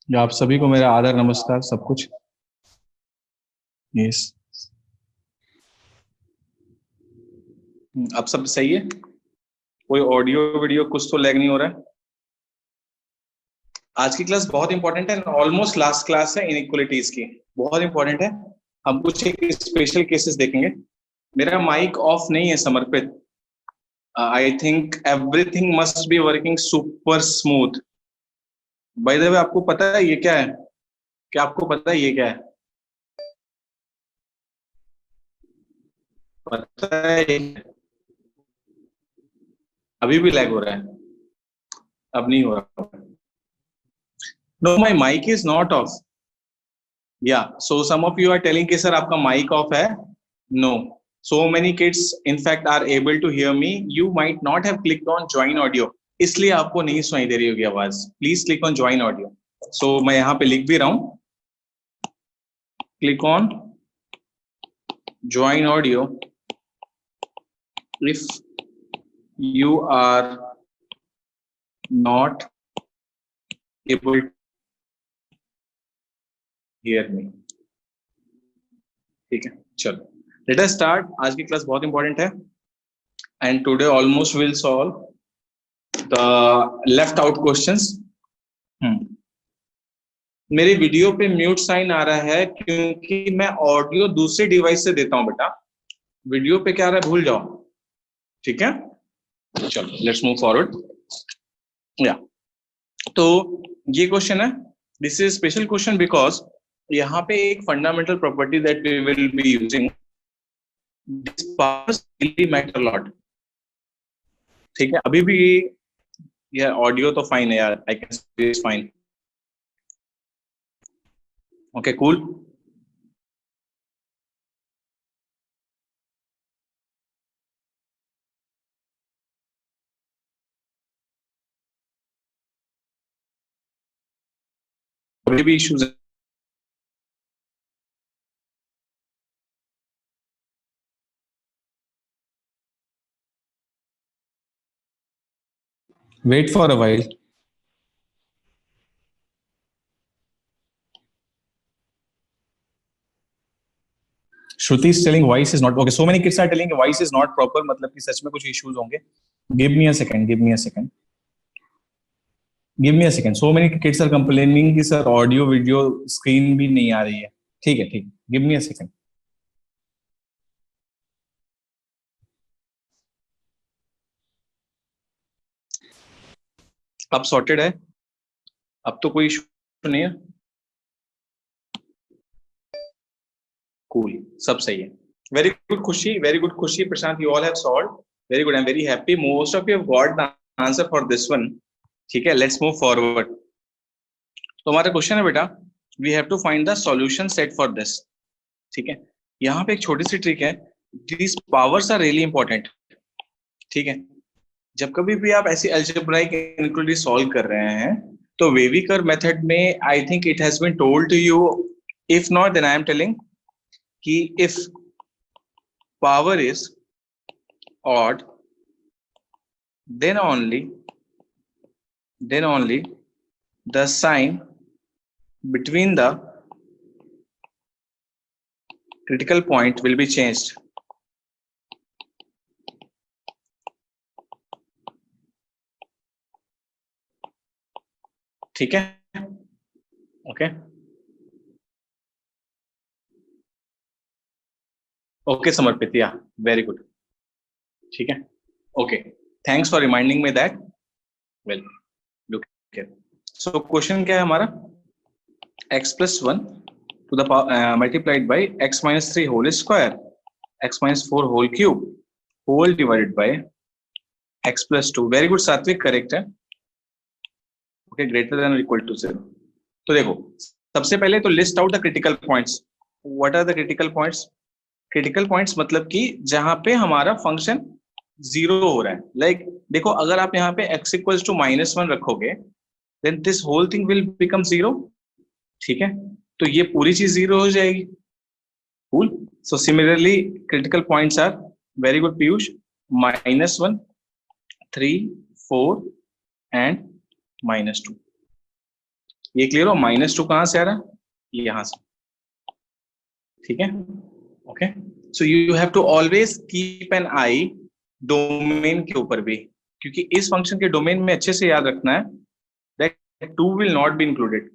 या आप सभी को मेरा आदर नमस्कार सब कुछ। यस, आप सब सही है? कोई ऑडियो वीडियो कुछ तो लैग नहीं हो रहा है? आज की क्लास बहुत इंपॉर्टेंट है, ऑलमोस्ट लास्ट क्लास है इनइक्वालिटीज की, बहुत इंपॉर्टेंट है। हम कुछ एक स्पेशल केसेस देखेंगे। मेरा माइक ऑफ नहीं है समर्पित। I think everything must be working super smooth. By the way, आपको पता है ये क्या है? क्या आपको पता है ये क्या है? पता है ये क्या है? अभी भी लैग हो रहा है? अब नहीं हो रहा? No, my mic is not off. Yeah so some of you are telling कि सर आपका माइक ऑफ है। No, so many kids in fact are able to hear me. You might not have clicked on join audio, इसलिए आपको नहीं सुनाई दे रही होगी आवाज। Please click on join audio. So मैं यहाँ पे लिख भी रहा हूँ, click on join audio if you are not able to hear me। ठीक है, चलो लेट अस स्टार्ट। आज की क्लास बहुत इंपॉर्टेंट है and today almost will solve the left out questions. मेरे वीडियो पे म्यूट साइन आ रहा है क्योंकि मैं ऑडियो दूसरे डिवाइस से देता हूं बेटा। वीडियो पे क्या आ रहा है भूल जाओ, ठीक है? चलो लेट्स मूव फॉरवर्ड। या तो ये क्वेश्चन है, this is special question because यहाँ पे एक fundamental property that we will be using, this powers really matter lot. ठीक है, अभी भी यार ऑडियो तो फाइन है यार, I can see is fine. Okay cool. अभी भी इश्यूज है? Wait for a while. Shruti is telling voice is not okay. So many kids are telling voice is not proper. मतलब कि सच में कुछ issues होंगे. Give me a second. Give me a second. Give me a second. So many kids are complaining कि sir audio video screen भी नहीं आ रही है. ठीक है, ठीक. Give me a second. अब sorted है. अब तो कोई issue नहीं है. Cool. सब सही है. Very good Khushi. Very good Khushi. Prashant, you all have solved. Very good. I'm very happy. Most of you have got the answer for this one. ठीक है, let's move forward. तो हमारा question है बेटा, we have to find the solution set for this. ठीक है, यहाँ पे एक छोटी सी ट्रिक है, this powers are really important. ठीक है, जब कभी भी आप ऐसी अलजेब्राइक इनइक्वालिटी सॉल्व कर रहे हैं तो वेविकर मेथड में I think it has been told to you, if not then I am telling कि if power is odd then only the sign between the critical point will be changed। ठीक है, okay okay समर्पित, या very good. ठीक है, okay, thanks for reminding me that. Well look here, so question क्या है हमारा, x plus 1 to the multiplied by x minus 3 whole square, x minus 4 whole cube whole divided by x plus 2। Very good Satvik, correct है। Okay, greater than और equal to 0। तो देखो, सबसे पहले तो list out the critical points. What are the critical points? Critical points मतलब कि जहां पे हमारा फंक्शन जीरो हो रहा है। लाइक देखो, अगर आप यहाँ पे x इक्वल्स टू -1 रखोगे then this whole thing will become zero. ठीक है, तो ये पूरी चीज जीरो हो जाएगी। Cool. So similarly critical points are, very good Piyush, -1, 3, 4 and -2। ये क्लियर हो? -2 कहां से आ रहा है? यहां से, ठीक है। Okay, so you have to always keep an eye domain के ऊपर भी, क्योंकि इस फंक्शन के डोमेन में अच्छे से याद रखना है that 2 will not be included,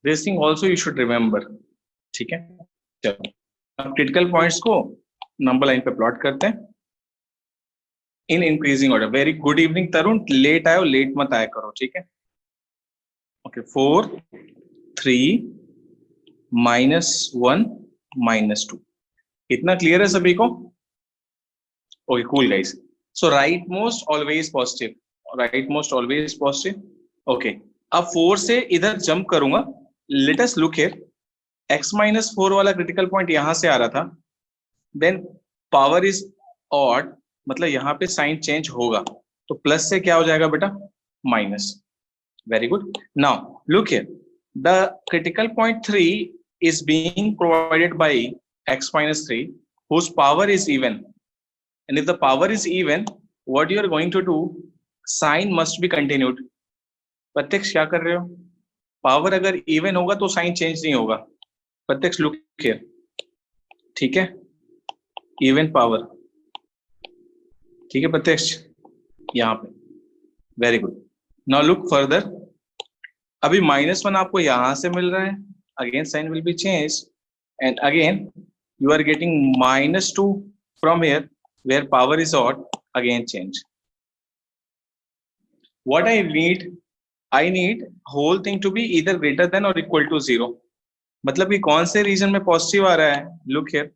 this thing also you should remember, ठीक है। चलो अब क्रिटिकल पॉइंट्स को नंबर लाइन पे प्लॉट करते हैं in increasing order. Very good evening Tarun, late आयो, लेट मत आया करो, ठीक है। ओके, 4 3 -1 -2, इतना क्लियर है सभी को? Okay cool guys, so right most always positive, right most always positive. Okay, अब 4 से इधर जंप करूंगा, let us look here, x-4 वाला क्रिटिकल पॉइंट यहां से आ रहा था, देन पावर इज ऑड, मतलब यहाँ पे साइन चेंज होगा, तो प्लस से क्या हो जाएगा बेटा? Minus. Very good, now look here, the critical point 3 is being provided by x-3 whose power is even, and if the power is even, what you are going to do, sign must be continued। प्रत्यक्ष क्या कर रहे हो? Power अगर even होगा तो sign change नहीं होगा। प्रत्यक्ष लुक हियर, ठीक है, इवन पावर, ठीक है प्रत्यक्ष, यहाँ पे। Very good, now look further, अभी -1 आपको यहां से मिल रहा है, again sign will be changed, and again you are getting -2 from here where power is odd, again change। what I need whole thing to be either greater than or equal to 0, मतलब कि कौन से reason में positive आ रहा है? look here,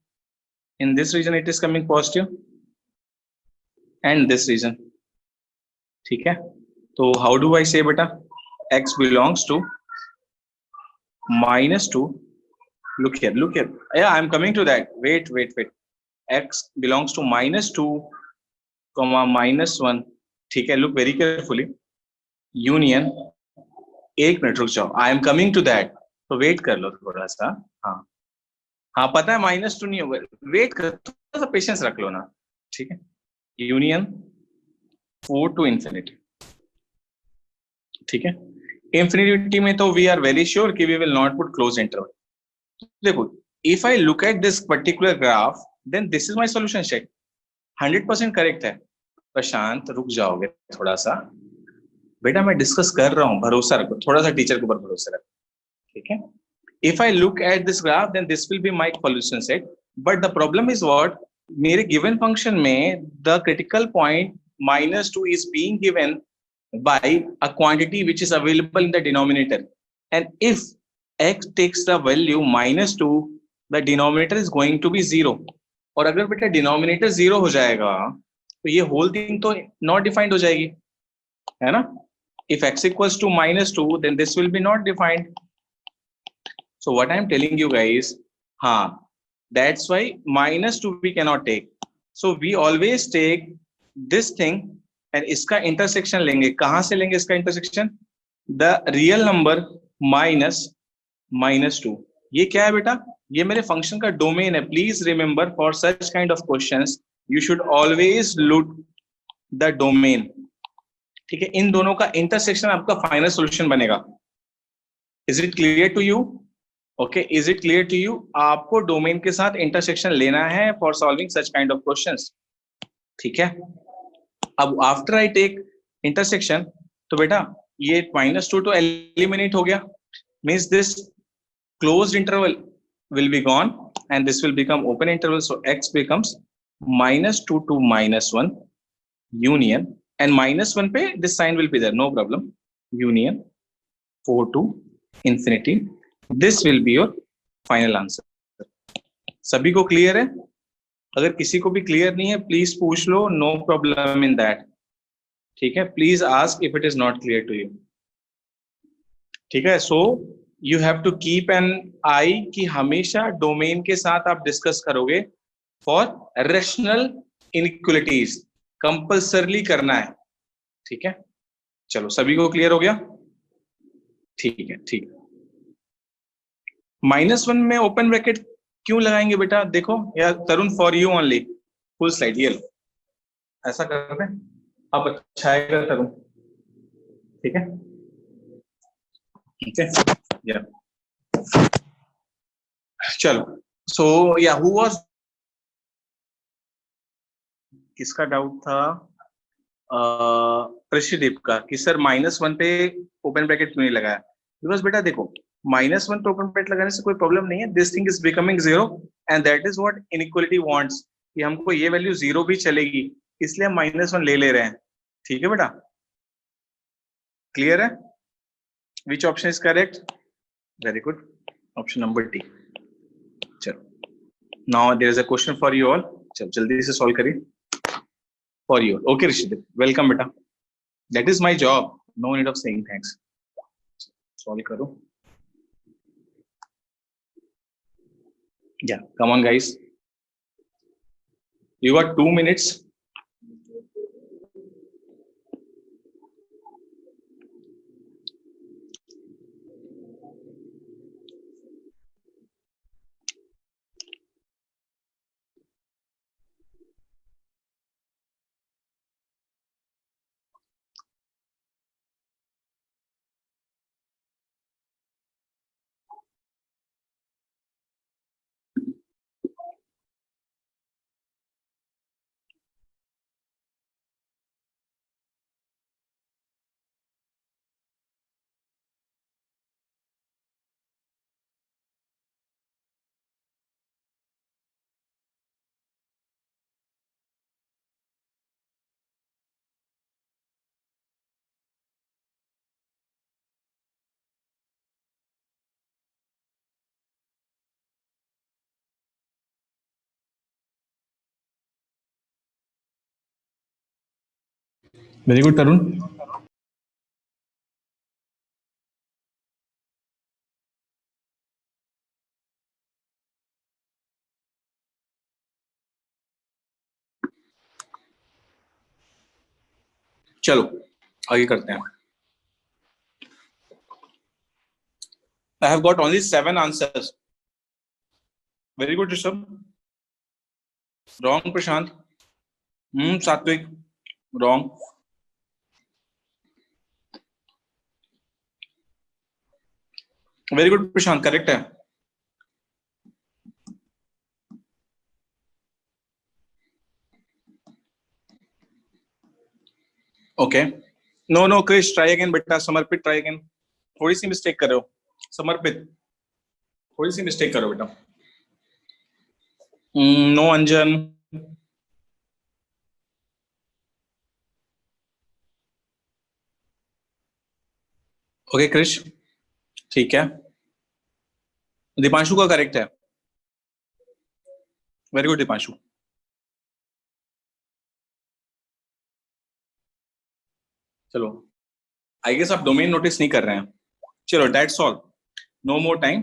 in this region it is coming positive and this region, ठीक है। तो how do I say बेटा? x belongs to -2, look here, yeah, I'm coming to that, wait, x belongs to -2 -1, ठीक है। look very carefully, union, एक minute रुक जाओ, I am coming to that, तो वेट कर लो थोड़ा सा। हाँ हाँ, पता है -2 नहीं होगा, वेट कर, थोड़ा सा पेशेंस रख लो ना, ठीक है। यूनियन 4 to infinity, ठीक है। इंफिनिटी में तो वी आर वेरी श्योर कि we will not put close interval. देखो, if I look at this particular graph, then this is my solution set, 100% correct है। प्रशांत रुक जाओगे थोड़ा सा बेटा, मैं डिस्कस कर रहा हूँ, भरोसा रखो, थोड़ा सा टीचर के ऊपर भरोसा रखो, ठीक है। If I look at this graph, then this will be my solution set, but the problem is what, मेरे गिवन फंक्शन में the critical point -2 is being given by a quantity which is available in the denominator, and if x takes the value -2, the denominator is going to be 0, और अगर बेटा denominator 0 हो जाएगा तो ये whole thing तो not defined हो जाएगी, है ना। if x equals to -2, then this will be not defined, so what I am telling you guys, हाँ, that's why -2 we cannot take, so we always take this thing and इसका intersection लेंगे। कहां से लेंगे इसका intersection? The real number minus -2, ये क्या है बेटा? ये मेरे फंक्शन का डोमेन है। Please remember, for such kind of questions you should always look the domain, ठीक है। इन दोनों का इंटरसेक्शन आपका फाइनल सॉल्यूशन बनेगा। Is it clear to you? Okay, is it clear to you? आपको डोमेन के साथ इंटरसेक्शन लेना है for solving such kind of questions, ठीक है। अब आफ्टर आई टेक इंटरसेक्शन, तो बेटा ये -2 तो एलिमिनेट हो गया, means this closed interval will be gone and this will become open interval, so x becomes -2 to -1 union, and -1 पे this sign will be there, no problem, union 4 to infinity, this will be your final answer। सभी को clear है? अगर किसी को भी clear नहीं है प्लीज पूछ लो, नो प्रॉब्लम इन दैट, ठीक है। Please ask if it is not clear to you, ठीक है। So you have to keep an eye कि हमेशा डोमेन के साथ आप डिस्कस करोगे फॉर रेशनल इनइक्वालिटीज, कंपल्सरली करना है, ठीक है। चलो सभी को क्लियर हो गया? ठीक है, ठीक है। -1 में ओपन ब्रैकेट क्यों लगाएंगे बेटा? देखो या Tarun, for you only, full slide, ये लो, ऐसा कर रहे हैं अब, अच्छा आएगा तरुण, ठीक है। ठीक है, या चलो, सो या हु वाज, किसका डाउट था? प्रशिदीप का कि सर -1 पे ओपन ब्रैकेट क्यों नहीं लगाया? बिकॉज बेटा देखो, -1 पे ओपन ब्रैकेट लगाने से कोई प्रॉब्लम नहीं है, this thing is becoming zero and that is what inequality wants, कि हमको ये वैल्यू जीरो भी चलेगी, इसलिए हम -1 ले ले रहे हैं। ठीक है बेटा, क्लियर है? Which option is correct? Very good, option number D. चलो, now there is a question for you all, चलो जल्दी से सॉल्व करिए for you. Okay Rishidev, welcome बेटा, that is my job, no need of saying thanks. Solve करो, yeah come on guys, you got 2 minutes. Very good, Tarun. चलो आगे करते हैं। I have got only 7 answers. Very good, Rishabh. Wrong, Prashant. Satvik. Wrong. Very good, Prashant. Correct है। Okay. No, Krish, try again, बेटा। समर्पित, try again. थोड़ी सी mistake कर रहे हो। समर्पित, थोड़ी सी मिस्टेक करो बेटा। नो अंजन। ओके क्रिश, ठीक है। दीपांशु का करेक्ट है। Very good Deepanshu. चलो, आई गेस आप डोमेन नोटिस नहीं कर रहे हैं। चलो, that's all, no more time.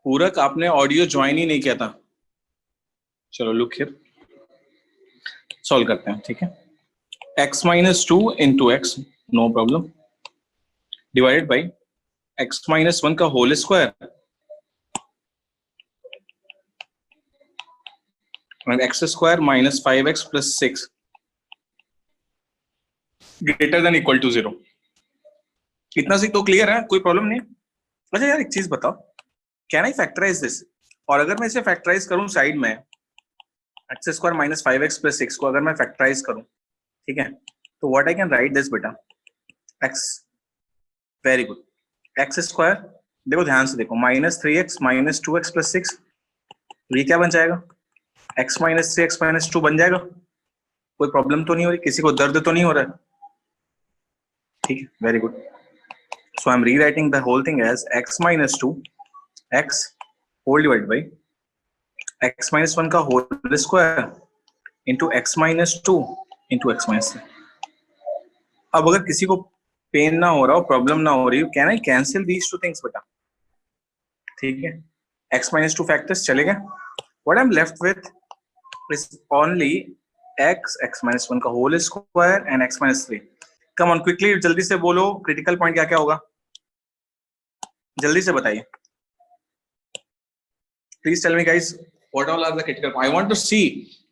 Purak, आपने ऑडियो ज्वाइन ही नहीं किया था। चलो लुक हियर, सॉल्व करते हैं, ठीक है। x - 2 into x, no problem, divided by x - 1 का whole square and x square minus 5x plus 6 greater than equal to 0। इतना सी तो क्लियर है, कोई प्रॉब्लम नहीं। अच्छा यार, एक चीज बताओ, कैन आई फैक्टराइज दिस? और अगर मैं इसे फैक्टराइज करूं साइड में, x square minus 5x plus 6 को अगर मैं फैक्टराइज करूं, ठीक है, तो what I can write this बेटा, x, very good, x square, देखो ध्यान से देखो, -3x - 2x प्लस 6, ये क्या बन जाएगा, x - 3x - 2 बन जाएगा। कोई प्रॉब्लम तो नहीं हो रही, किसी को दर्द तो नहीं हो रहा है? ठीक है, very good. So I'm rewriting the whole thing as x - 2 x whole divided by x - 1 का whole square into x - 2 into x - 3। अब अगर किसी को पेन ना हो रहा हो, प्रॉब्लम ना हो रही हो, can I cancel these two things बेटा? ठीक है, x - 2 फैक्टर्स चले गए, what I am left with is only x - 1 का whole square and x - 3। Come on quickly, जल्दी से बोलो, क्रिटिकल पॉइंट क्या क्या होगा, जल्दी से बताइए। Please tell me guys, what all are the critical points? I want to see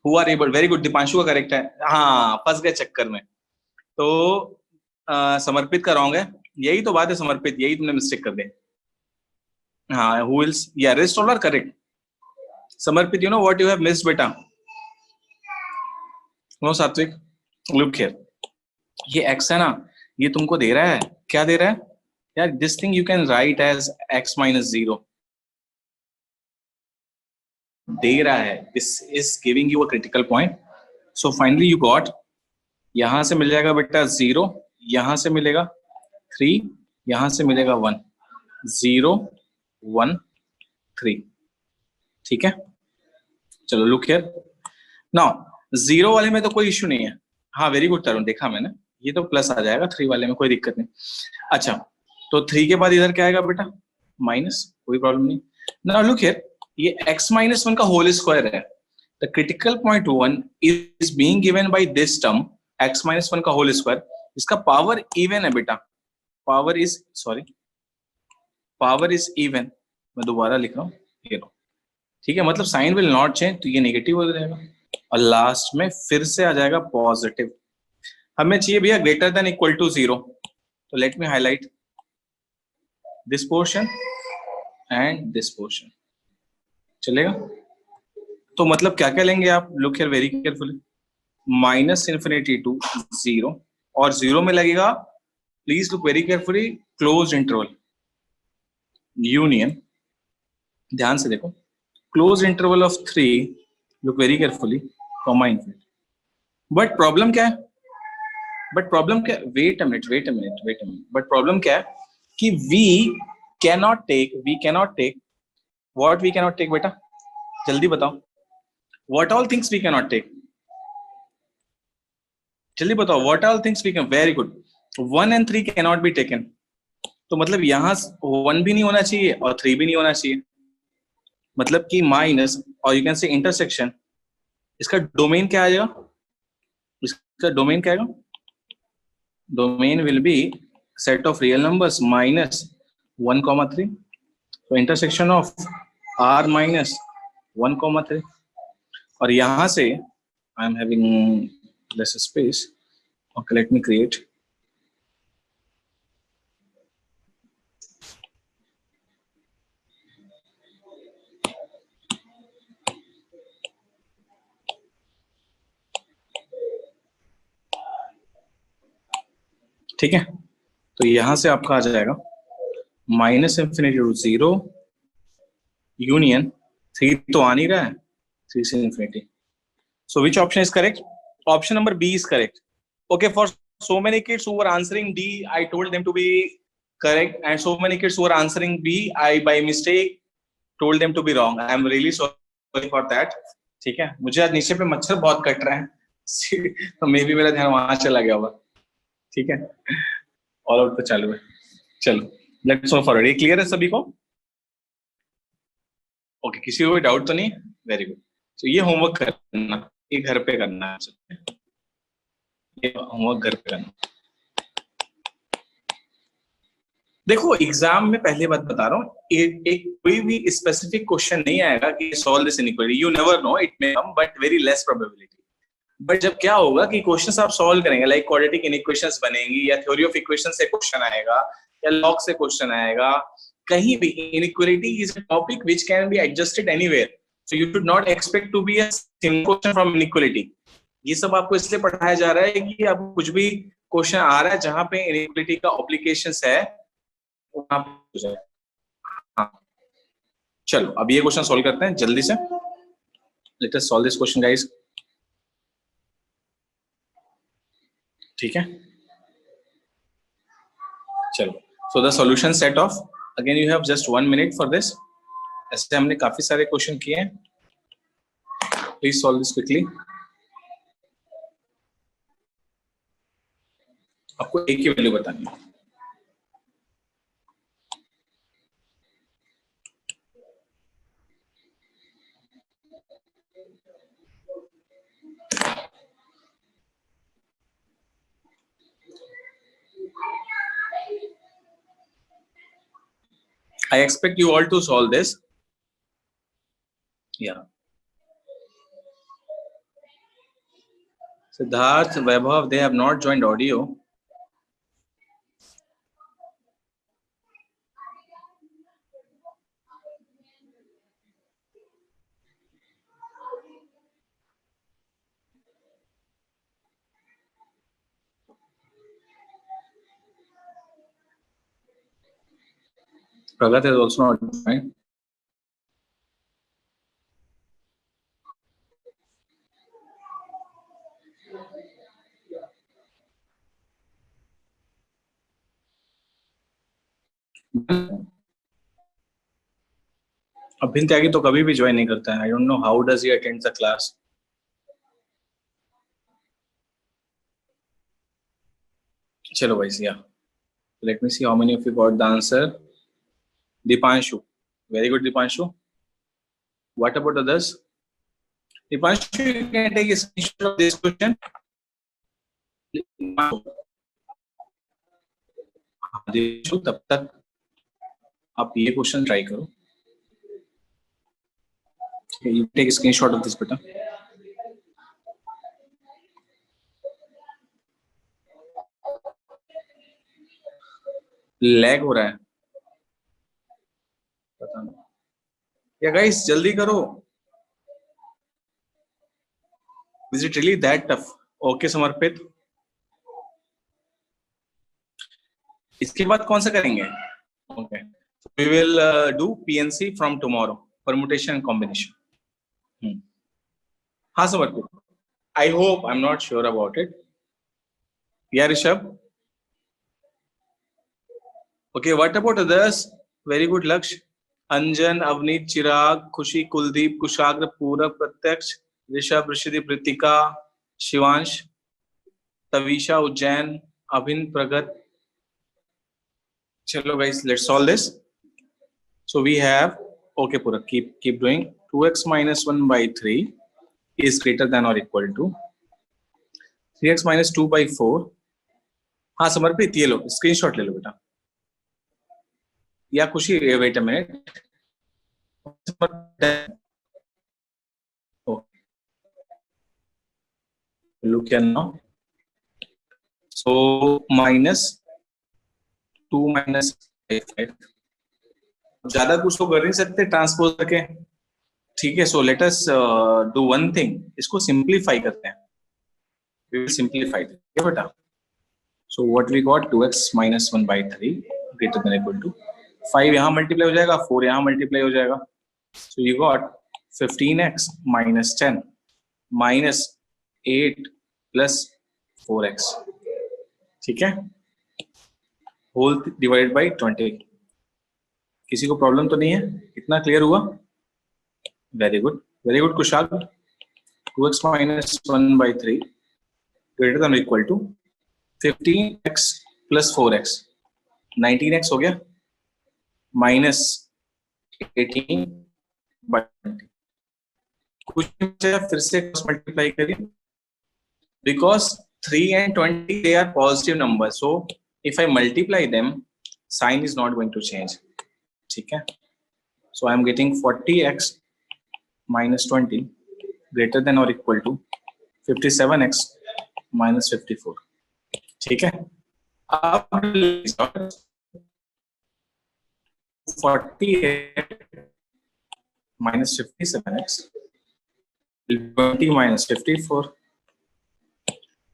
who are able. Very good, Deepanshu का करेक्ट है। हाँ, फंस गए चक्कर में। तो समर्पित का रॉन्ग है, यही तो बात है, समर्पित, यही तुमने मिस्टेक कर दी। हाँ, हु विल्स, या रेस्ट ऑल आर करेक्ट। समर्पित, you know what you have missed बेटा? नो सात्विक, लुक हियर, ये x है ना, ये तुमको दे रहा है, क्या दे रहा है यार? This thing you can write as x minus 0 दे रहा है, this is giving you a critical point. So finally you got, यहां से मिल जाएगा बेटा 0, यहां से मिलेगा 3, यहां से मिलेगा 1, 0 1 3, ठीक है? चलो लुक हियर नाउ, 0 वाले में तो कोई इश्यू नहीं है। हाँ वेरी गुड तरुण, देखा मैंने, ये तो प्लस आ जाएगा 3 वाले में, कोई दिक्कत नहीं। अच्छा, तो 3 के बाद इधर क्या आएगा बेटा? माइनस, कोई प्रॉब्लम नहीं। नाउ लुक हियर, ये x माइनस 1 का होल स्क्वायर है। The critical point 1 is being given by this term x minus 1 का होल स्क्वायर, इसका पावर इवन है बेटा, power is, sorry, power is even. मैं दोबारा लिख रहा हूँ, ये लो, ठीक है? मतलब साइन विल नॉट चेंज, तो ये नेगेटिव हो जाएगा और लास्ट में फिर से आ जाएगा पॉजिटिव। हमें चाहिए भैया ग्रेटर देन इक्वल टू 0, तो let me highlight this portion and this portion, चलेगा? तो मतलब क्या क्या लेंगे आप? Look here very carefully, minus infinity to 0, और 0 में लगेगा, please look very carefully, close interval union, ध्यान से देखो, close interval of 3, look very carefully, comma infinity. But problem क्या है? बट प्रॉब्लम क्या, wait a minute, but problem क्या है कि we cannot take what we cannot take बेटा, जल्दी बताओ, what all things we cannot take, जल्दी बताओ, what all things we can, very good, 1 and 3 cannot be taken. तो मतलब यहाँ 1 भी नहीं होना चाहिए और 3 भी नहीं होना चाहिए, मतलब कि माइनस, और यू कैन से इंटरसेक्शन, इसका डोमेन क्या आ जाएगा? इसका डोमेन क्या आएगा? Domain will be set of real numbers minus 1 comma 3, so intersection of r minus 1 comma 3, और यहां से I am having less space, okay let me create, ठीक है? तो यहां से आपका आ जाएगा माइनस इंफिनिटी टू 0 यूनियन 3, तो आ नहीं रहा है, 3 से infinity, so which option is correct? Option number B is correct. Okay, for so many kids who were answering D, I told them to be correct, and so many kids who were answering B, I by mistake told them to be wrong. I am really sorry for that. ठीक है, मुझे आज नीचे पे मच्छर बहुत cut रहे हैं तो मे भी मेरा ध्यान वहां चला गया होगा, ठीक है? ऑल आउट तो चालू है, चलो लेट्स मूव फॉरवर्ड। ये क्लियर है सभी को? ओके, किसी को कोई डाउट तो नहीं? Very good. तो ये होमवर्क करना, ये घर पे करना है, ये होमवर्क घर पे करना। देखो एग्जाम में पहले बात बता रहा हूँ, एक कोई भी स्पेसिफिक क्वेश्चन नहीं आएगा कि solve this inequality, you never know, it may come but very less probability. But जब क्या होगा कि क्वेश्चंस आप सॉल्व करेंगे, लाइक क्वाड्रेटिक इनइक्वेशंस बनेंगी, या थ्योरी ऑफ इक्वेशन से क्वेश्चन आएगा, या लॉग से क्वेश्चन आएगा, कहीं भी inequality is a topic which can be adjusted anywhere, so you should not expect to be a simple question from inequality. ये सब आपको इसलिए पढ़ाया जा रहा है कि आपको कुछ भी क्वेश्चन आ रहा है जहां पे इनइक्वालिटी का एप्लीकेशंस है, वहां पे हो जाए। हाँ चलो अब ये क्वेश्चन सॉल्व करते हैं जल्दी से, let us solve this question guys, ठीक है? चलो, so the solution set of, again you have just 1 minute for this. ऐसे हमने काफी सारे क्वेश्चन किए हैं, प्लीज सॉल्व दिस क्विकली। आपको एक ही वैल्यू बतानी है। I expect you all to solve this. Yeah. Siddharth, Vaibhav, they have not joined audio. Pragat is also not defined. अभिन त्यागी तो कभी भी ज्वाइन नहीं करता है. आई don't know how does he attend the class. चलो भाई या let me see how many of you got the answer. Deepanshu, very good Deepanshu. What about others? Deepanshu, you can take a screenshot of this question. Deepanshu, तब तक आप ये question try करो. You take a screenshot of this बेटा. Lag हो रहा है, पता नहीं. या गाइस जल्दी करो. Is it really that tough? Okay समर्पित. इसके बाद कौन सा करेंगे? Okay. We will do PNC from tomorrow. Permutation and combination. हाँ समर्पित. I hope, I'm not sure about it. Yeah Rishabh. Okay, what about others? Very good Laksh. अंजन, अवनीत, चिराग, खुशी, कुलदीप, कुशाग्र, पूरब, प्रत्यक्ष, ऋषभ, ऋषिदीप, रितिका, शिवांश, तवीशा, उज्जैन, अभिन, प्रगत. चलो guys, let's solve this. So we have, okay Pura, keep doing. 2x minus 1 by 3 is greater than or equal to 3x minus 2 by 4. हाँ समर्पित, ये लो screenshot ले लो बेटा. या खुशी, wait a minute. Oh. Look here now. So minus 2 minus 5. ज्यादा कुछ तो कर नहीं सकते ट्रांसपोज करके. ठीक है. So let us do one thing. इसको सिंप्लीफाई करते हैं. We will simplify. ठीक है बेटा. So what we got 2x minus 1 by 3 greater than or equal to 5 यहाँ मल्टीप्लाई हो जाएगा, 4 यहाँ मल्टीप्लाई हो जाएगा. So you got 15x minus 10 minus 8 plus 4x. ठीक है. Whole divide by 20. किसी को प्रॉब्लम तो नहीं है? इतना क्लियर हुआ? Very good Kushal. 2x minus 1 by 3 greater than or equal to 15x plus 4x. 19x हो गया minus 18 by 20. कुछ फिर से मल्टीप्लाई करिए. Because 3 and 20 they are positive numbers, so if I multiply them, sign is not going to change. ठीक है. So I am getting 40x minus 20 greater than or equal to 57x minus 54. ठीक है. अब 48 minus 57x 20 minus 54.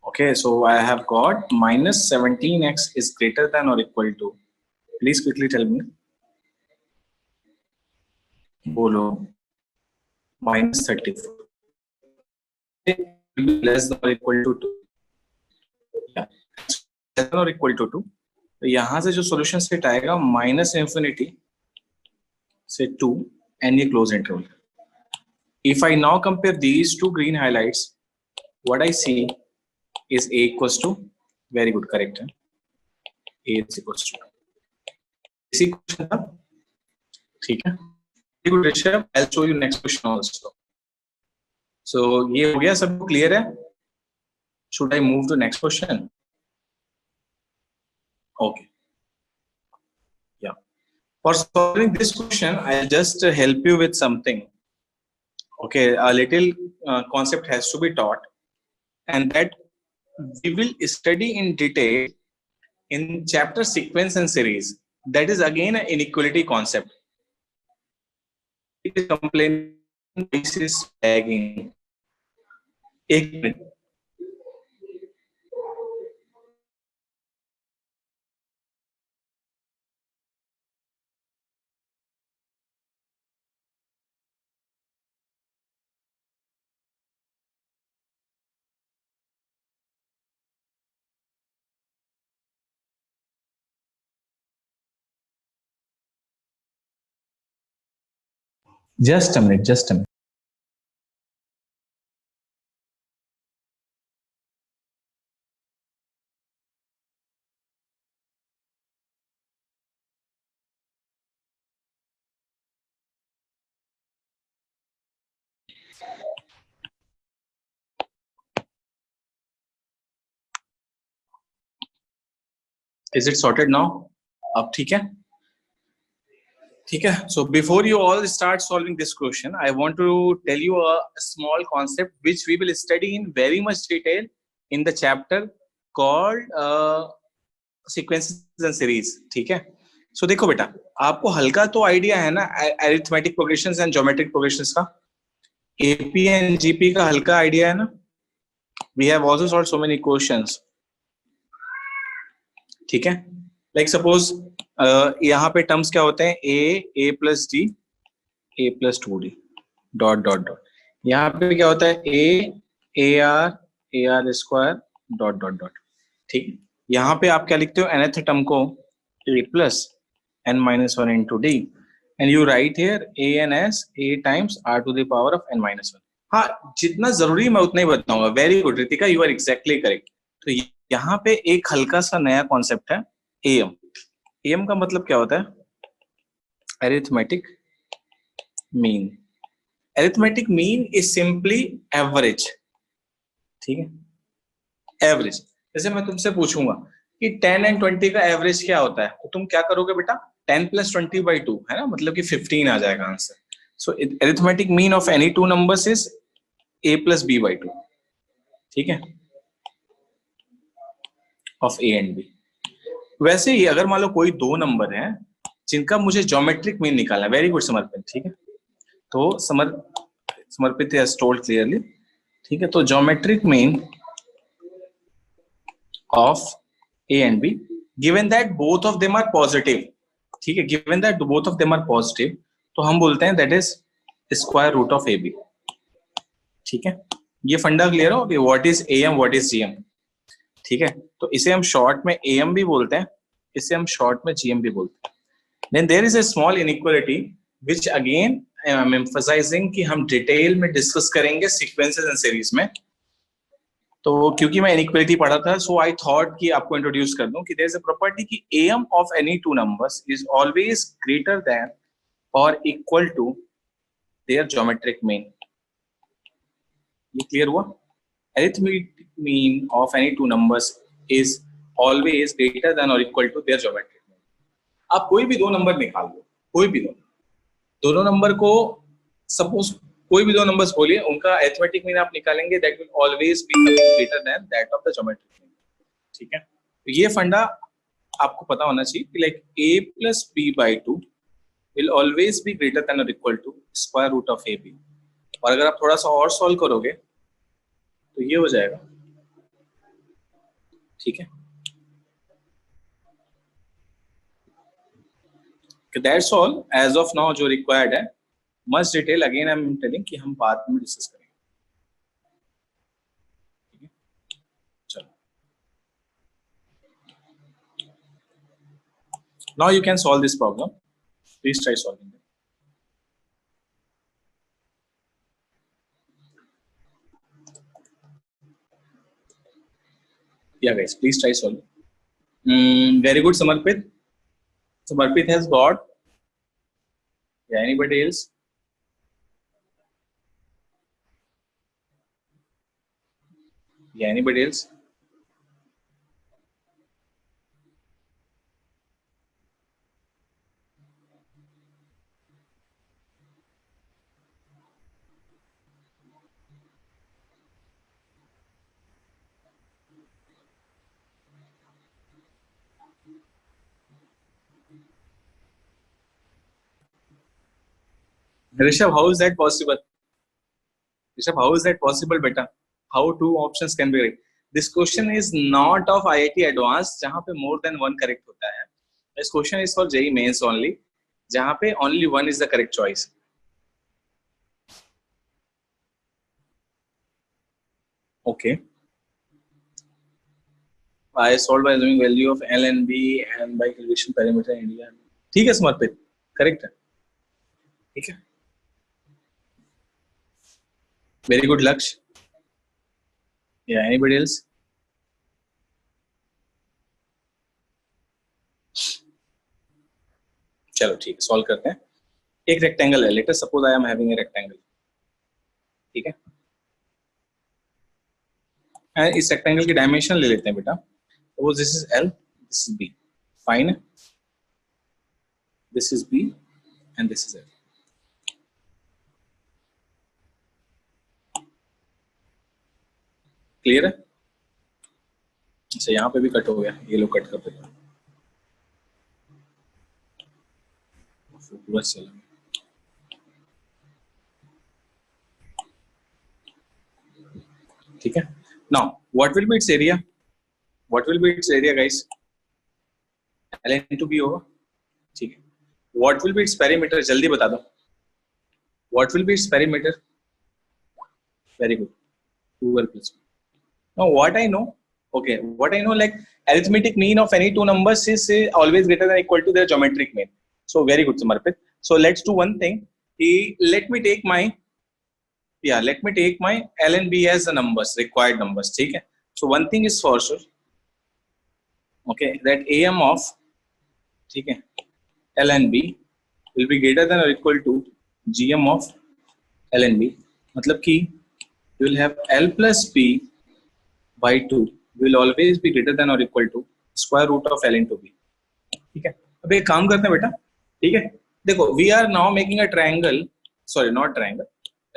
Okay, so I have got minus 17x is greater than or equal to. Please quickly tell me. Bolo. Minus 34. Less than or equal to 2. Yeah. Less than or equal to 2. तो यहाँ से जो solution set आएगा minus infinity से 2 and ये close interval. If I now compare these two green highlights, what I see is A equals to, very good, correct. A is equals to 2. इसी question था. ठीक है. very good Rishabh, I'll show you next question also. So ये हो गया, सबको clear है? Should I move to next question? Okay. Yeah. For solving this question, I'll just help you with something. Okay, a little concept has to be taught, and that we will study in detail in chapter sequence and series. That is again an inequality concept. It is complaining this is lagging. एक minute. Just a minute, just a minute. Is it sorted now? अब ठीक है? ठीक है. So before you all start solving this question, I want to tell you a small concept which we will study in very much detail in the chapter called sequences and series. ठीक है. So देखो बेटा, आपको हल्का तो idea है ना arithmetic progressions and geometric progressions का. एपी एंड जीपी का हल्का आइडिया है ना. We have also solved so many questions. ठीक है. लाइक सपोज यहाँ पे टर्म्स क्या होते हैं, A plus D, A plus 2d, dot dot dot. यहाँ पे क्या होता है, A R square, dot dot dot. ठीक है. यहाँ पे आप क्या लिखते हो, nth टर्म को A plus n minus 1 into D, and you write here A N as A times R to the power of n minus 1. हाँ, जितना जरूरी मैं उतना ही बताऊंगा. Very good Ritika, you are exactly correct. तो यहाँ पे एक हल्का सा नया कॉन्सेप्ट है, एएम. एएम का मतलब क्या होता है, arithmetic mean. Arithmetic mean is simply average. ठीक है, एवरेज. जैसे मैं तुमसे पूछूंगा कि 10 एंड 20 का एवरेज क्या होता है, तो तुम क्या करोगे बेटा, 10 प्लस 20/2 है ना, मतलब कि 15 आ जाएगा answer. So arithmetic mean of any two numbers is a plus b/2. ठीक है, ऑफ a एंड b. वैसे ही अगर मान लो कोई दो नंबर हैं जिनका मुझे ज्योमेट्रिक मीन निकालना है, वेरी गुड समर्पित. ठीक है, तो समर्पित हैज टोल्ड क्लियरली. ठीक है, तो geometric mean of a and b given that both of them are positive. ठीक है, given that both of them are positive, तो हम बोलते हैं that is square root of ab. ठीक है, ये फंडा क्लियर हो कि what is am, what is gm. ठीक है, तो इसे हम शॉर्ट में am भी बोलते हैं, इसे हम शॉर्ट में gm भी बोलते हैं. Then there is a small inequality which again I am emphasizing कि हम डिटेल में डिस्कस करेंगे सीक्वेंसेस एंड सीरीज में. तो क्योंकि मैं इनइक्वालिटी पढ़ा था, सो आई थॉट कि आपको इंट्रोड्यूस कर दूं कि देयर इज अ प्रॉपर्टी कि am of any two numbers is always greater than और equal to their geometric mean. ये क्लियर हुआ? Arithmetic mean of any two numbers is always greater than और इक्वल टू देयर ज्योमेट्रिक. आप कोई भी दो number निकाल लो, कोई भी दोनों नंबर को, सपोज कोई भी दो नंबर्स बोलिए, उनका अरिथमेटिक मीन आप निकालेंगे, that will always be greater then that of the geometric mean. ठीक है, तो ये फंडा आपको पता होना चाहिए कि like a plus b/2 will always be greater than और equal to square root of ab. और अगर आप थोड़ा सा और सॉल्व करोगे तो ये हो जाएगा. ठीक है, That's all as of now जो required है. Much detail again I am telling कि हम बाद में डिस्कस करेंगे. ठीक है, चलो. Now you can solve this problem. Please try solving it. Yeah guys, please try solving. Very good Samarpit. Samarpit has got. Yeah, anybody else? Yeah, anybody else? Rishabh, how is that possible? Rishabh, how is that possible, beta? How two options can be right? This question is not of IIT Advanced, जहाँ पे more than one correct होता है. This question is for JEE Mains only, जहाँ पे only one is the correct choice. Okay. I solved by assuming value of L and B and by calculation parameter India. ठीक है समर्पित, correct है. ठीक है, वेरी गुड लक्ष्य. या एनीबॉडी एल्स? चलो ठीक है, सॉल्व करते हैं. एक रेक्टेंगल है, let us suppose I am having a rectangle. ठीक है, इस रेक्टेंगल की डायमेंशन ले लेते हैं बेटा. Suppose this is L, this is B. Fine, this is B and this is L. Clear है? अच्छा, यहाँ पे भी कट हो गया, ये लोग कट कर देते हैं. पूरा चला. ठीक है. Now what will be its area? What will be its area guys? L into B होगा. ठीक है. What will be its perimeter? जल्दी बता दो. What will be its perimeter? Very good, 2l plus. Now what I know, okay, what I know, like arithmetic mean of any two numbers is always greater than or equal to their geometric mean. So very good, Samarpit. So let's do one thing. Let me take my L and B as the numbers, required numbers. ठीक है. So one thing is for sure, okay, that AM of, ठीक है, L and B will be greater than or equal to GM of L and B. मतलब कि you will have L plus B by 2 will always be greater than or equal to square root of L into B. ठीक है. अब एक काम करते हैं बेटा. ठीक है, देखो, we are now making a triangle, sorry not triangle,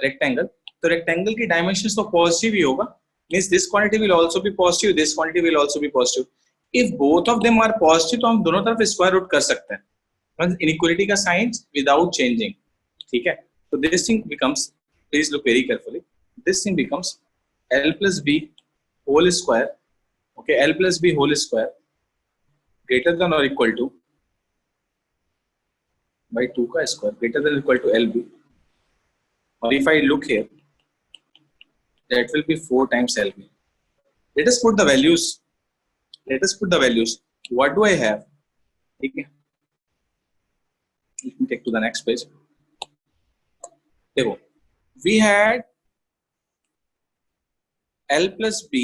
rectangle. तो rectangle की dimensions तो positive ही होगा. Means this quantity will also be positive, this quantity will also be positive. If both of them are positive, तो हम दोनों तरफ square root कर सकते हैं. Means inequality का sign without changing. ठीक है. So this thing becomes, please look very carefully. This thing becomes L plus B whole square, okay, L plus B whole square greater than or equal to by 2 का square greater than or equal to LB. Or if I look here, that will be 4 times LB. Let us put the values. What do I have? Okay. Let me take to the next page. देखो, we had L plus B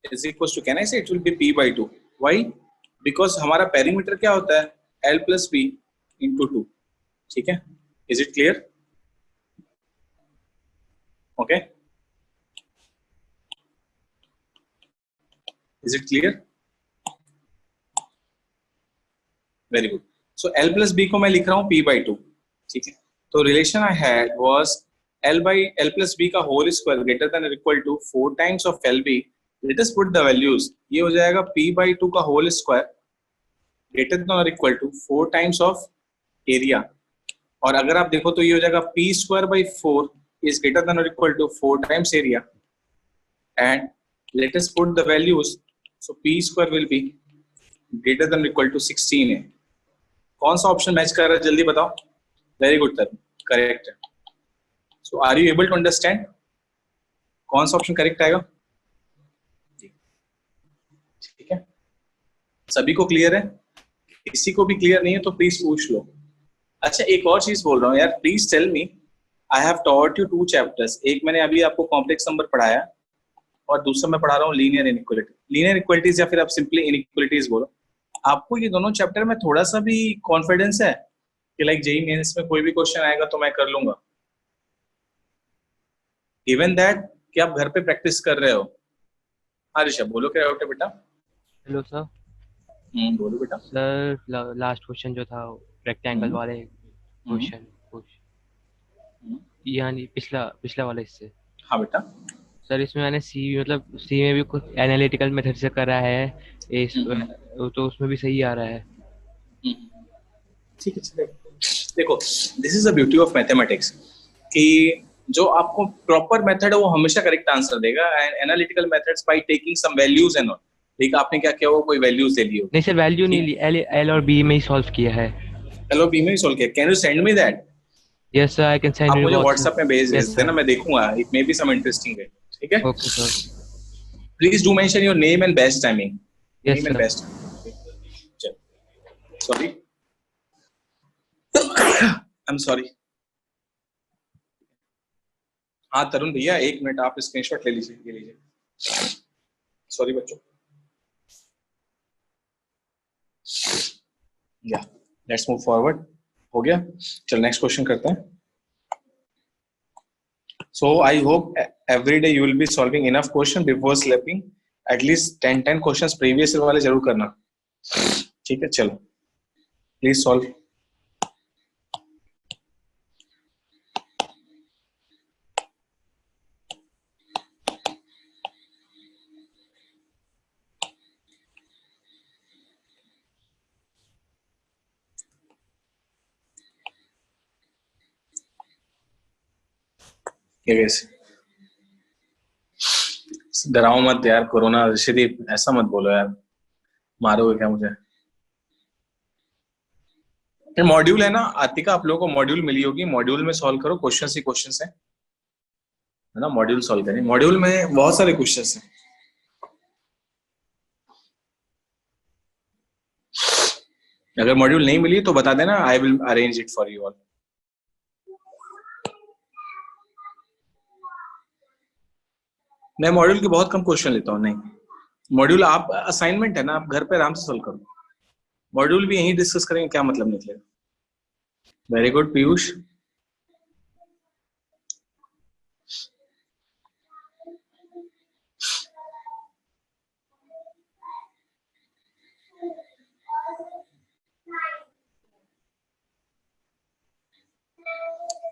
is equals to, can I say it will be P by 2? Why? Because हमारा perimeter क्या होता है? L plus B into 2. ठीक है? Is it clear? Okay. Is it clear? Very good. So L plus B को मैं लिख रहा हूँ P by 2. ठीक है? तो relation I had was L plus B का whole square greater than or equal to 4 times of LB. Let us put the values. ये हो जाएगा P by 2 का whole square greater than or equal to 4 times of area. और अगर आप देखो तो ये हो जाएगा P square by 4 is greater than or equal to 4 times area. And let us put the values. So P square will be greater than or equal to 16 है. कौन सा ऑप्शन मैच कर रहा है जल्दी बताओ. वेरी गुड सर, करेक्ट है. So are you able to understand कौन सा ऑप्शन करेक्ट आएगा? ठीक है, सभी को क्लियर है? किसी को भी क्लियर नहीं है तो प्लीज पूछ लो. अच्छा, एक और चीज बोल रहा हूँ यार, please tell me, I have taught you 2 chapters. एक मैंने अभी आपको कॉम्प्लेक्स नंबर पढ़ाया और दूसरा मैं पढ़ा रहा हूँ लीनियर इनइक्वालिटी. लीनियर इक्वालिटीज या फिर आप सिंपली इनइक्वालिटीज बोलो. आपको ये दोनों चैप्टर में थोड़ा सा भी कॉन्फिडेंस है कि लाइक जेईई मेंस में कोई भी क्वेश्चन आएगा तो मैं कर लूंगा? गिवन दैट कि आप घर पे प्रैक्टिस कर रहे हो. हाँ ऋषभ, बोलो क्या डाउट है बेटा? Hello sir. बोलो बेटा. सर लास्ट क्वेश्चन जो था रेक्टेंगल वाले क्वेश्चन, यानी पिछला वाला इससे. हाँ बेटा. सर इसमें मैंने मतलब सी में भी कुछ एनालिटिकल मेथड से करा है, तो उसमें भी सही आ रहा है. ठीक है, चलेगा. देखो, this is the beauty of mathematics कि जो आपको प्रॉपर मेथड है वो हमेशा करेक्ट आंसर देगा. And analytical methods by taking some values and all. ठीक है, आपने क्या किया, वो कोई वैल्यूज ले ली हो? नहीं सर, वैल्यू नहीं ली, एल और बी में ही सॉल्व किया है. एल और बी में ही सॉल्व किया. Can you send me that? Yes sir, I can send आप यू. मुझे व्हाट्सएप में भेज देना, मैं देखूंगा. It may be some interesting way. ठीक है, okay sir. Please do mention your name and best timing. Yes name and sir. Best. Sorry, I am sorry. हाँ तरुण भैया, 1 मिनट आप स्क्रीनशॉट ले लीजिए, ये लीजिए। सॉरी बच्चों। या लेट्स मूव फॉरवर्ड। हो गया, चलो नेक्स्ट क्वेश्चन करते हैं। So I hope every day you will be solving enough question before sleeping. At least 10 questions previous वाले जरूर करना, ठीक है? चलो प्लीज सॉल्व। ये कैसे? डराओ मत यार, कोरोना ऋषिदीप ऐसा मत बोलो यार, मारोगे क्या मुझे? मॉड्यूल है ना आतिका, आप लोगों को मॉड्यूल मिली होगी, मॉड्यूल में सॉल्व करो, क्वेश्चन ही क्वेश्चन है ना? मॉड्यूल सॉल्व करें, मॉड्यूल में बहुत सारे क्वेश्चन हैं। अगर मॉड्यूल नहीं मिली तो बता देना, I will arrange it for you all. मैं मॉड्यूल के बहुत कम क्वेश्चन लेता हूँ। नहीं, मॉड्यूल आप असाइनमेंट है ना, आप घर पे आराम से सॉल्व करो। मॉड्यूल भी यहीं डिस्कस करेंगे, क्या मतलब निकलेगा? Very good Piyush.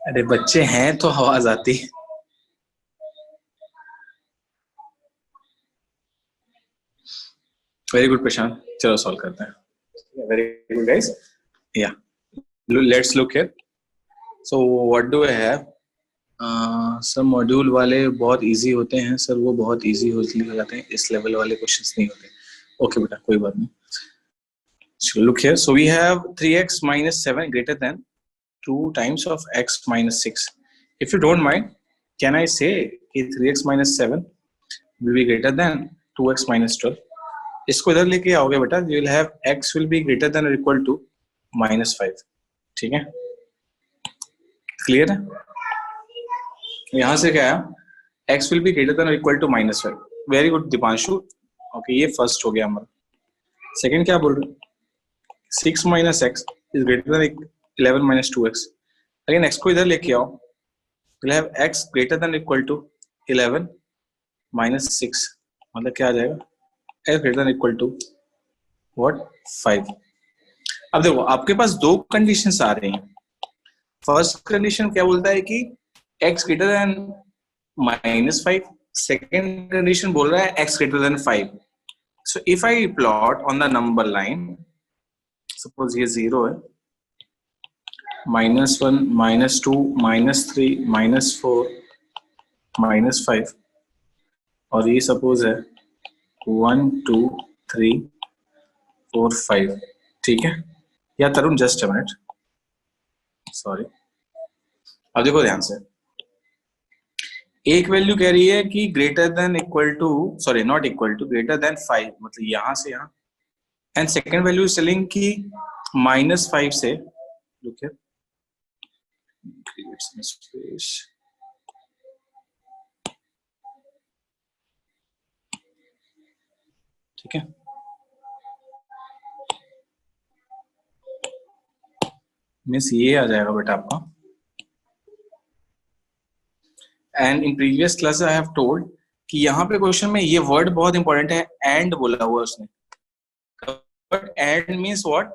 अरे बच्चे हैं तो आवाज आती है। वेरी गुड प्रशांत, चलो सॉल्व करते हैं। वेरी गुड गाइस, या let's look here. So what do I have? Sir module वाले बहुत इजी होते हैं सर, वो बहुत इजी हो जाते हैं, इस लेवल वाले क्वेश्चंस नहीं होते। ओके बेटा, कोई बात नहीं। So look here, so we have 3x minus 7 greater than 2 times of x minus 6. If you don't mind, can I say कि 3x minus 7 will be greater than 2x minus 12? इसको इधर लेके आओगे बेटा, you will have x will be greater than or equal to minus 5. ठीक है, clear है? यहाँ से क्या है, x will be greater than or equal to minus 5. Very good Deepanshu. Okay, ये फर्स्ट हो गया हमारा। सेकंड क्या बोल रहे हैं? 6 minus x is greater than 11 minus 2x. Again x को इधर लेके आओ, we'll have x greater than or equal to 11 minus 6, मतलब क्या आ जाएगा? x greater than or equal to what? 5. अब देखो आपके पास दो कंडीशंस आ रही हैं। फर्स्ट कंडीशन क्या बोलता है कि x greater than minus 5, second condition बोल रहा है x greater than 5. So if I plot on the number line, suppose ये 0 है, -1, -2, -3, -4, -5, और ये सपोज है 1, 2, 3, 4, 5, ठीक है? या तरुण जस्ट अ मिनट, सॉरी। अब देखो ध्यान से, एक वैल्यू कह रही है कि greater than equal to, sorry not equal to, greater than 5, मतलब यहां से यहां, and second value is telling कि -5 से, look here, create some space, ठीक है? मीन्स ये आ जाएगा बेटा आपका। And in previous class I have told कि यहाँ पे क्वेश्चन में ये वर्ड बहुत इंपॉर्टेंट है, एंड बोला हुआ उसने। But and means what?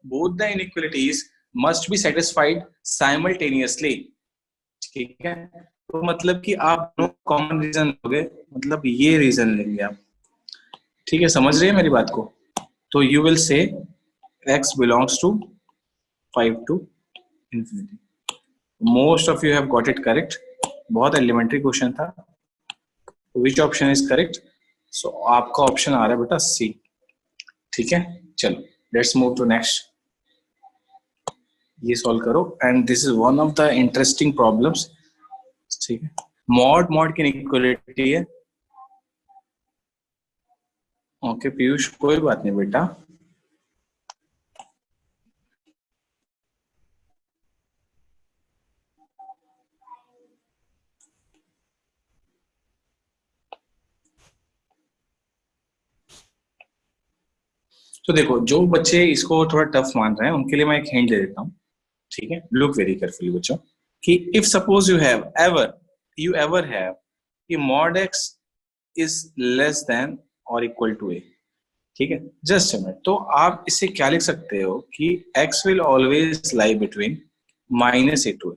Both the inequalities must be satisfied simultaneously, ठीक है? तो मतलब कि आप दोनों कॉमन रीजन लोगे, मतलब ये रीजन लेंगे आप, ठीक है? समझ रहे हैं मेरी बात को? तो you will say x belongs to 5 to infinity. Most of you have got it correct. बहुत एलिमेंट्री क्वेश्चन था। Which option is correct? So आपका ऑप्शन आ रहा है बेटा सी, ठीक है? चलो लेट्स मूव टू नेक्स्ट। ये सॉल्व करो, and this is one of the interesting problems, ठीक है? मॉड की इनइक्वालिटी है। ओके पीयूष, कोई बात नहीं बेटा, तो देखो, जो बच्चे इसको थोड़ा टफ मान रहे हैं उनके लिए मैं एक हिंट दे देता हूँ, ठीक है? लुक वेरी केयरफुली बच्चों, कि if suppose you ever have कि mod X is less than और इक्वल टू ए, ठीक है? जस्ट मिनट, तो आप इससे क्या लिख सकते हो कि x will always lie between minus A to A,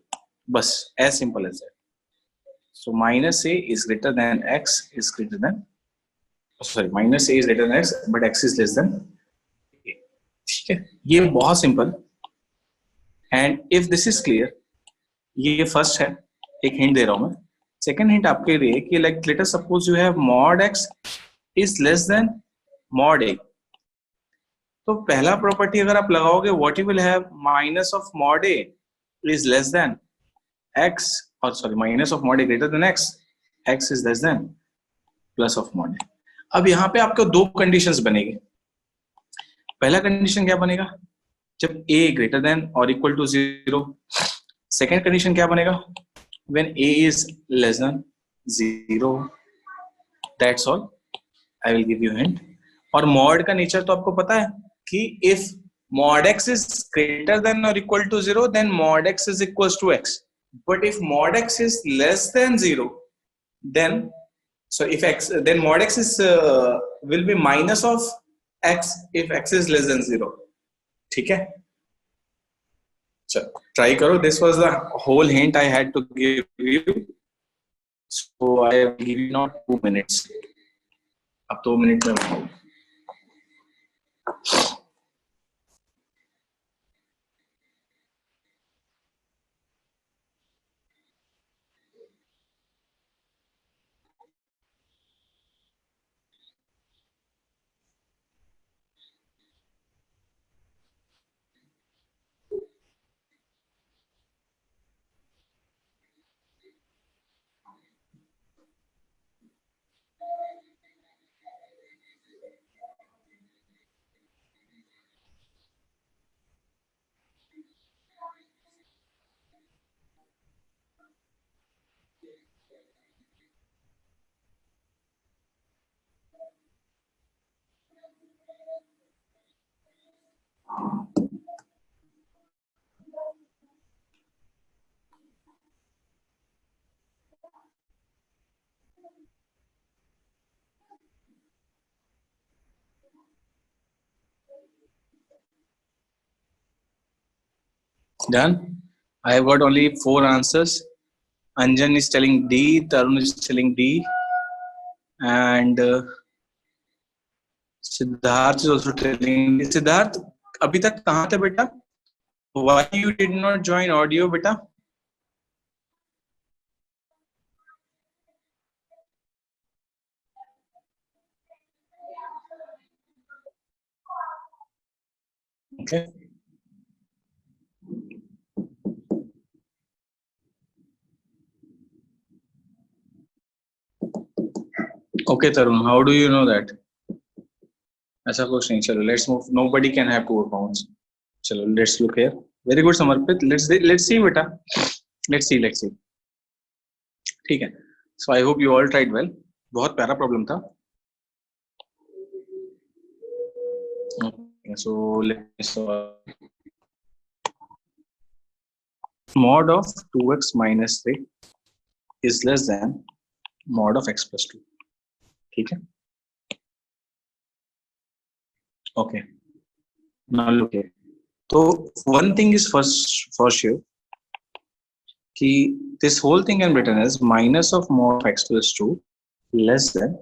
बस as simple as that. So minus A is greater than x is greater than, sorry, minus A is greater than x but x is less than a, ठीक है? ये बहुत सिंपल. And if this is clear, ये first है, एक hint दे रहा हूं मैं. सेकंड हिंट आपके लिए कि like let us suppose you have mod x is less then mod a, तो पहला प्रॉपर्टी अगर आप लगाओगे, what you will have, minus of mod a is less then x, और sorry, minus of mod a greater than x is less then plus of mod a. अब यहाँ पे आपको दो कंडीशंस बनेगी. पहला कंडीशन क्या बनेगा, जब a ग्रेटर देन और इक्वल टू 0. सेकेंड कंडीशन क्या बनेगा, when a is less than 0. That's all. I will give you a hint. और mod का नेचर तो आपको पता है कि if mod x is greater than or equal to 0, then mod x is equals to x. But if mod x is less than 0, then then mod x is will be minus of x if x is less than 0. ठीक है? Try karo. This was the whole hint I had to give you. So I will give you now 2 minutes. अब 2 minute में बताऊँ. Done. I have got only 4 answers. Anjan is telling D, Tarun is telling D, and Siddharth is also telling D. Siddharth, अभी तक कहाँ थे बेटा? Why you did not join audio बेटा? Okay. Okay, Tarun, how do you know that? ऐसा कुछ नहीं. चलो, let's move. Nobody can have 2 accounts. चलो, let's look here. Very good, समर्पित. Let's see बेटा. Let's see. ठीक है. So I hope you all tried well. बहुत प्यारा प्रॉब्लम था. Okay, so let's solve. Mod of 2x minus 3 is less than mod of x plus 2. ठीक है? Okay. Now look here. So one thing is for sure कि this whole thing can be written as minus of mod of x plus 2 less than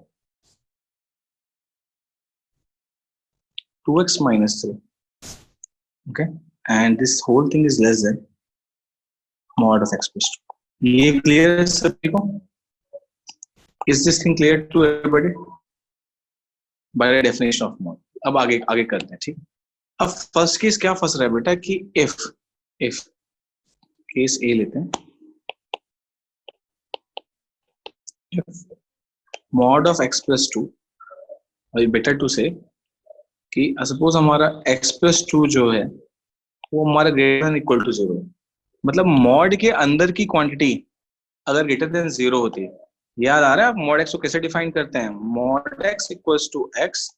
2x minus 3. Okay, and this whole thing is less than mod of x plus 2. ये clear है सभी को? Is this thing clear to everybody? By the definition of mod. अब आगे करते हैं. ठीक. अब फर्स्ट केस क्या फंस रहा है बेटा कि if केस ए लेते हैं, if mod of x plus 2, better to say कि सपोज हमारा x plus 2 जो है वो हमारा ग्रेटर देन इक्वल टू 0, मतलब मॉड के अंदर की क्वांटिटी अगर ग्रेटर देन 0 होती है. याद आ रहा है आप मॉड x को कैसे डिफाइन करते हैं? Mod x equals to x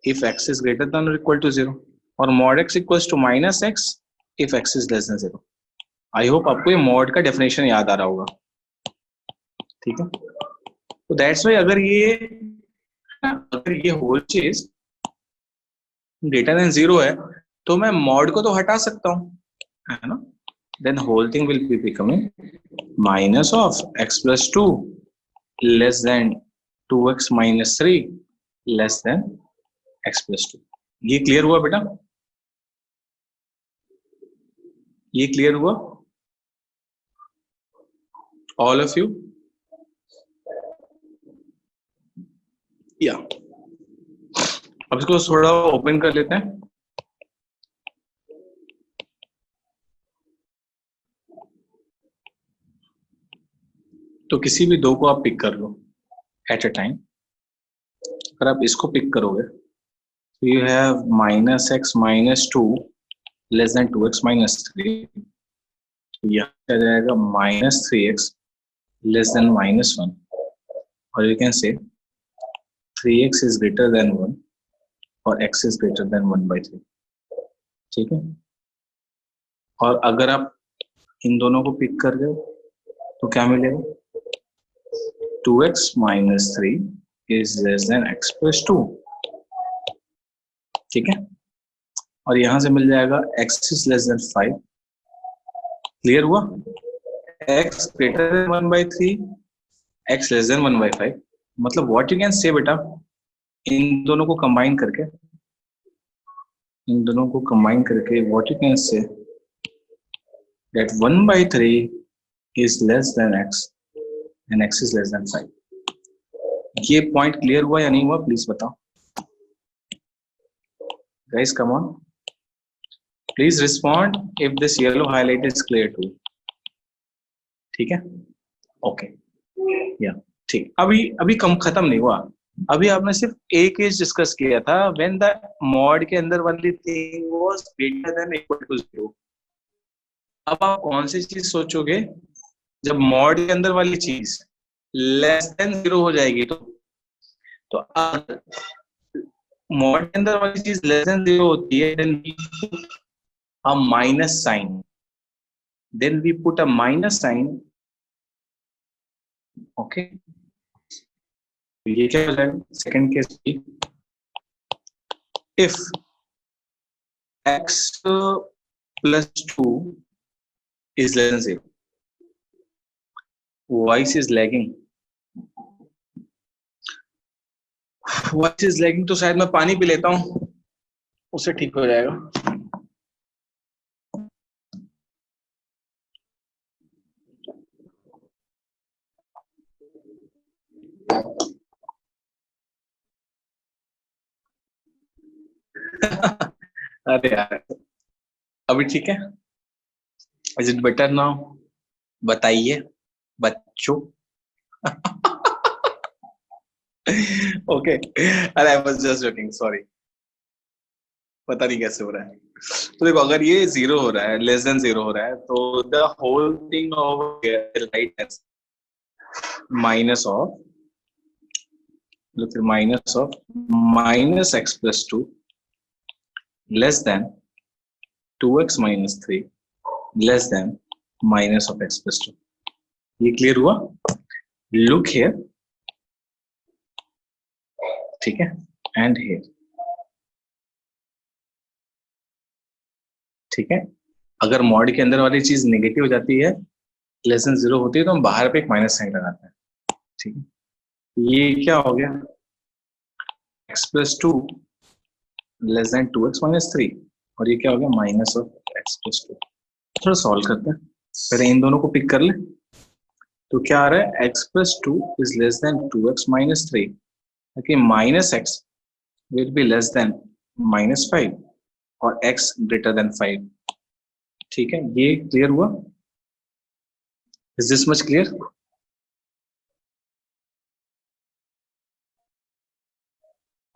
if x is greater than or equal to 0 और mod x equals to minus x if x is less than 0. I hope आपको ये mod का डेफिनेशन याद आ रहा होगा, ठीक है. तो दैट्स वाई अगर ये होल चीज ग्रेटर देन 0 है तो मैं mod को तो हटा सकता हूँ, है ना. Then whole thing will be becoming minus of x plus 2 less than 2x minus 3 less than x plus 2. ये क्लियर हुआ बेटा? ये क्लियर हुआ all of you? या अब इसको थोड़ा ओपन कर लेते हैं. तो किसी भी दो को आप पिक कर लो एट अ टाइम. अगर आप इसको पिक करोगे तो you have minus x minus 2 less than 2x minus 3. यह आ जाएगा minus 3x less than minus 1 और यू कैन से 3x इज ग्रेटर देन 1 और x इज ग्रेटर देन 1/3. ठीक है. और अगर आप इन दोनों को पिक कर रहे हो तो क्या मिलेगा? 2x minus 3 is less than x plus 2. ठीक है. और यहां से मिल जाएगा x is less than 5. Clear हुआ? x greater than 1/3, x less than 1/5. मतलब what you can say बेटा, इन दोनों को कंबाइन करके what you can say that 1/3 is less than x and x is less than 5. ये पॉइंट क्लियर हुआ या नहीं हुआ प्लीज बताओ guys. Come on, please respond if this yellow highlight is clear to. ठीक है. ओके. या ठीक. अभी कम खत्म नहीं हुआ. अभी आपने सिर्फ एक केस डिस्कस किया था व्हेन द मॉड के अंदर वाली thing was greater than equal to 0. अब आप कौन सी चीज सोचोगे जब मॉड के अंदर वाली चीज लेस देन 0 हो जाएगी? तो अगर मॉड के अंदर वाली चीज लेस देन 0 होती है then we put a minus sign. Okay. ये क्या हो जाएगा सेकंड केस की? If x plus 2 is less than 0, voice is lagging. तो शायद मैं पानी पी लेता हूं, उससे ठीक हो जाएगा. अरे यार अभी ठीक है? Is it better now? बताइए बच्चों. ओके. अरे I was just joking, sorry. पता नहीं कैसे हो रहा है. तो देखो अगर ये 0 हो रहा है, लेस देन 0 हो रहा है, तो the whole thing over here right as minus of minus x plus 2 less than 2x minus 3 less than minus of x plus 2. ये क्लियर हुआ? Look here. ठीक है. And here. ठीक है. अगर मॉड के अंदर वाली चीज नेगेटिव हो जाती है, लेस देन 0 होती है, तो हम बाहर पे एक माइनस साइन लगाते हैं. ठीक है. ये क्या हो गया? x plus 2 less than 2x minus 3 और ये क्या हो गया? Minus of x plus 2. थोड़ा सॉल्व करते हैं. पहले इन दोनों को पिक कर ले. तो क्या आ रहा है? x plus 2 is less than 2x minus 3. Okay, minus x will be less than minus 5 और x greater than 5. ठीक है. ये क्लियर हुआ? Is this much clear?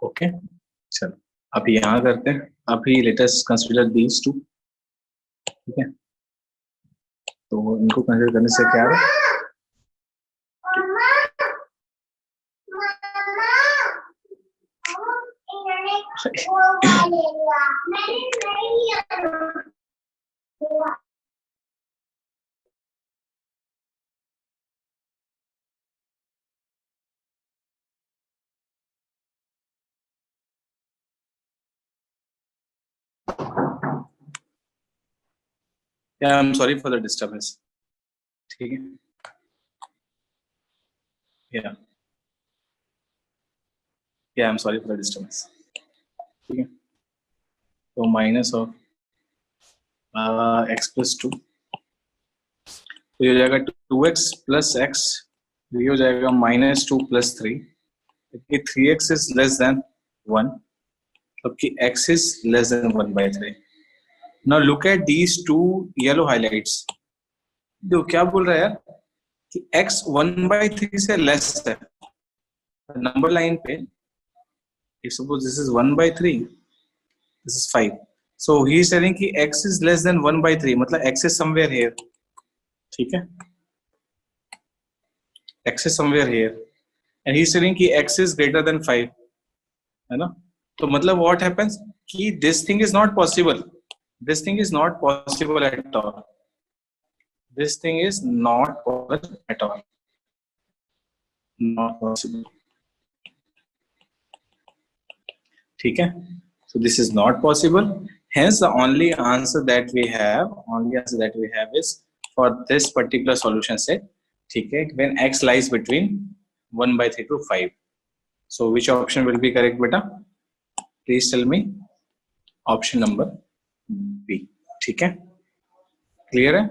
Okay. चलो अभी यहाँ करते हैं. अभी let us consider these two. ठीक है. तो इनको कंसीडर करने से क्या है? Yeah, I'm sorry for the disturbance. ठीक है? Yeah. Yeah, I'm sorry for the disturbance. ठीक है? So minus of x plus 2, तो ये हो जाएगा 2x plus x, ये हो जाएगा minus 2 plus 3, कि 3x is less than 1, जबकि x is less than 1 by 3. Now look at these two yellow highlights. देखो क्या बोल रहा है यार कि x 1 by 3 से less है. नंबर लाइन पे if suppose this is 1 by 3, this is 5. So he is telling कि x is less than 1 by 3, मतलब x is somewhere here. ठीक है? x is somewhere here. And he is telling कि x is greater than 5. है ना? तो मतलब what happens कि this thing is not possible. This thing is not possible at all. This thing is not possible at all. Not possible. ठीक है? So this is not possible. Hence the only answer that we have is for this particular solution set. ठीक है? When x lies between 1 by 3 to 5. So which option will be correct, beta? Please tell me. Option number B. ठीक है? Clear है?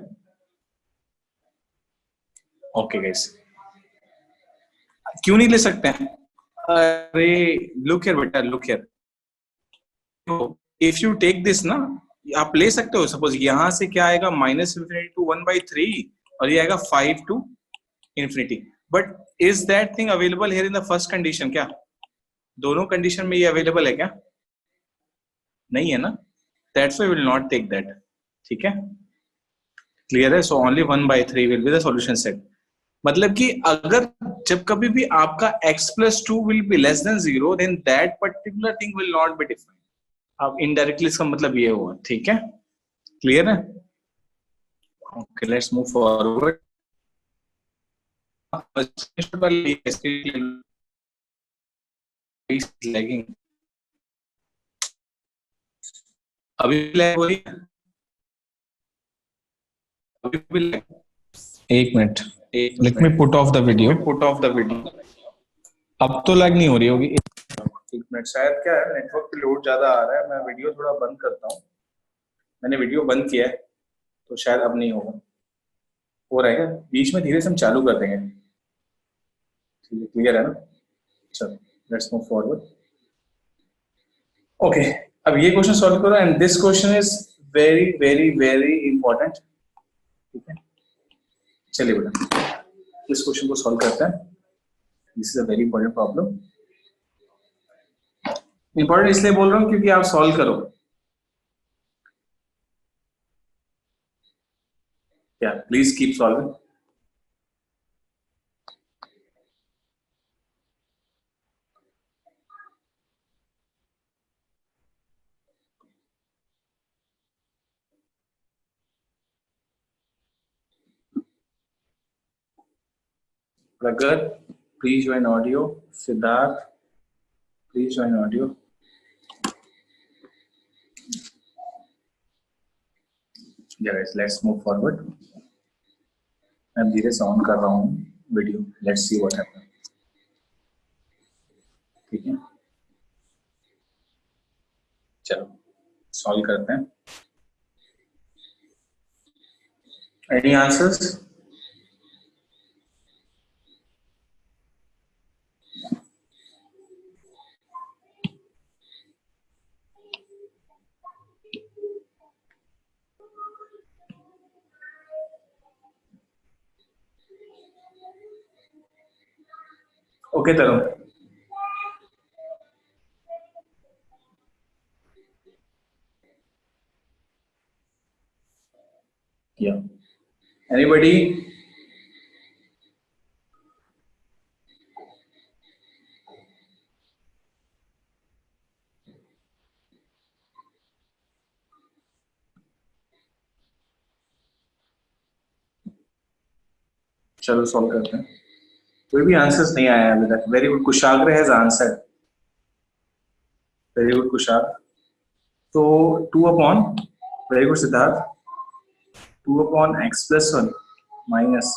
Okay guys. क्यों नहीं ले सकते हैं? अरे look here बेटा, look here. तो इफ यू टेक दिस ना, आप ले सकते हो. सपोज यहां से क्या आएगा, माइनस इंफिनिटी टू 1/3, और ये आएगा 5 to infinity. But is that thing available here in the first condition? क्या दोनों कंडीशन में ये अवेलेबल है क्या? नहीं है ना. That's why we will not take that. ठीक है? क्लियर है? So only 1/3 will be the solution set. मतलब कि अगर जब कभी भी आपका x + 2 will be less than 0, then that particular thing will not be defined. अब इनडायरेक्टली इसका मतलब ये हुआ. ठीक है? क्लियर है? Okay, let's move forward. Lagging अभी भी लैग हो रही है. अभी भी लैग. एक minute, let me put off the video. अब तो लैग नहीं हो रही होगी. एक मिनट. शायद क्या है, नेटवर्क पे लोड ज्यादा आ रहा है. मैं वीडियो थोड़ा बंद करता हूँ. मैंने वीडियो बंद किया है, तो शायद अब नहीं होगा. हो रहा है क्या? बीच में धीरे से हम चालू कर देंगे. ठीक है? क्लियर है ना? चलो, लेट्स मूव फॉरवर्ड. ओके, अब ये क्वेश्चन सॉल्व करो. And this question is very very very important. ठीक है? चलिए बेटा, इस क्वेश्चन को सॉल्व करते हैं. This is a very important problem. Important इसलिए बोल रहा हूँ क्योंकि आप सॉल्व करो. क्या? Please keep solving. Pragar, please join audio. Siddharth, please join audio. Yeah guys, let's move forward. मैं धीरे से ऑन कर रहा हूँ video. Let's see what happen. ठीक है? चलो सॉल्व करते हैं. Any answers? Okay Tarun. Yeah. Anybody? चलो सॉल्व करते हैं। कोई भी आंसर्स नहीं आया अभी तक। Very good, Kushagra has answered. Very good Kushagra. तो 2 upon, very good Siddharth, 2 upon x plus 1 minus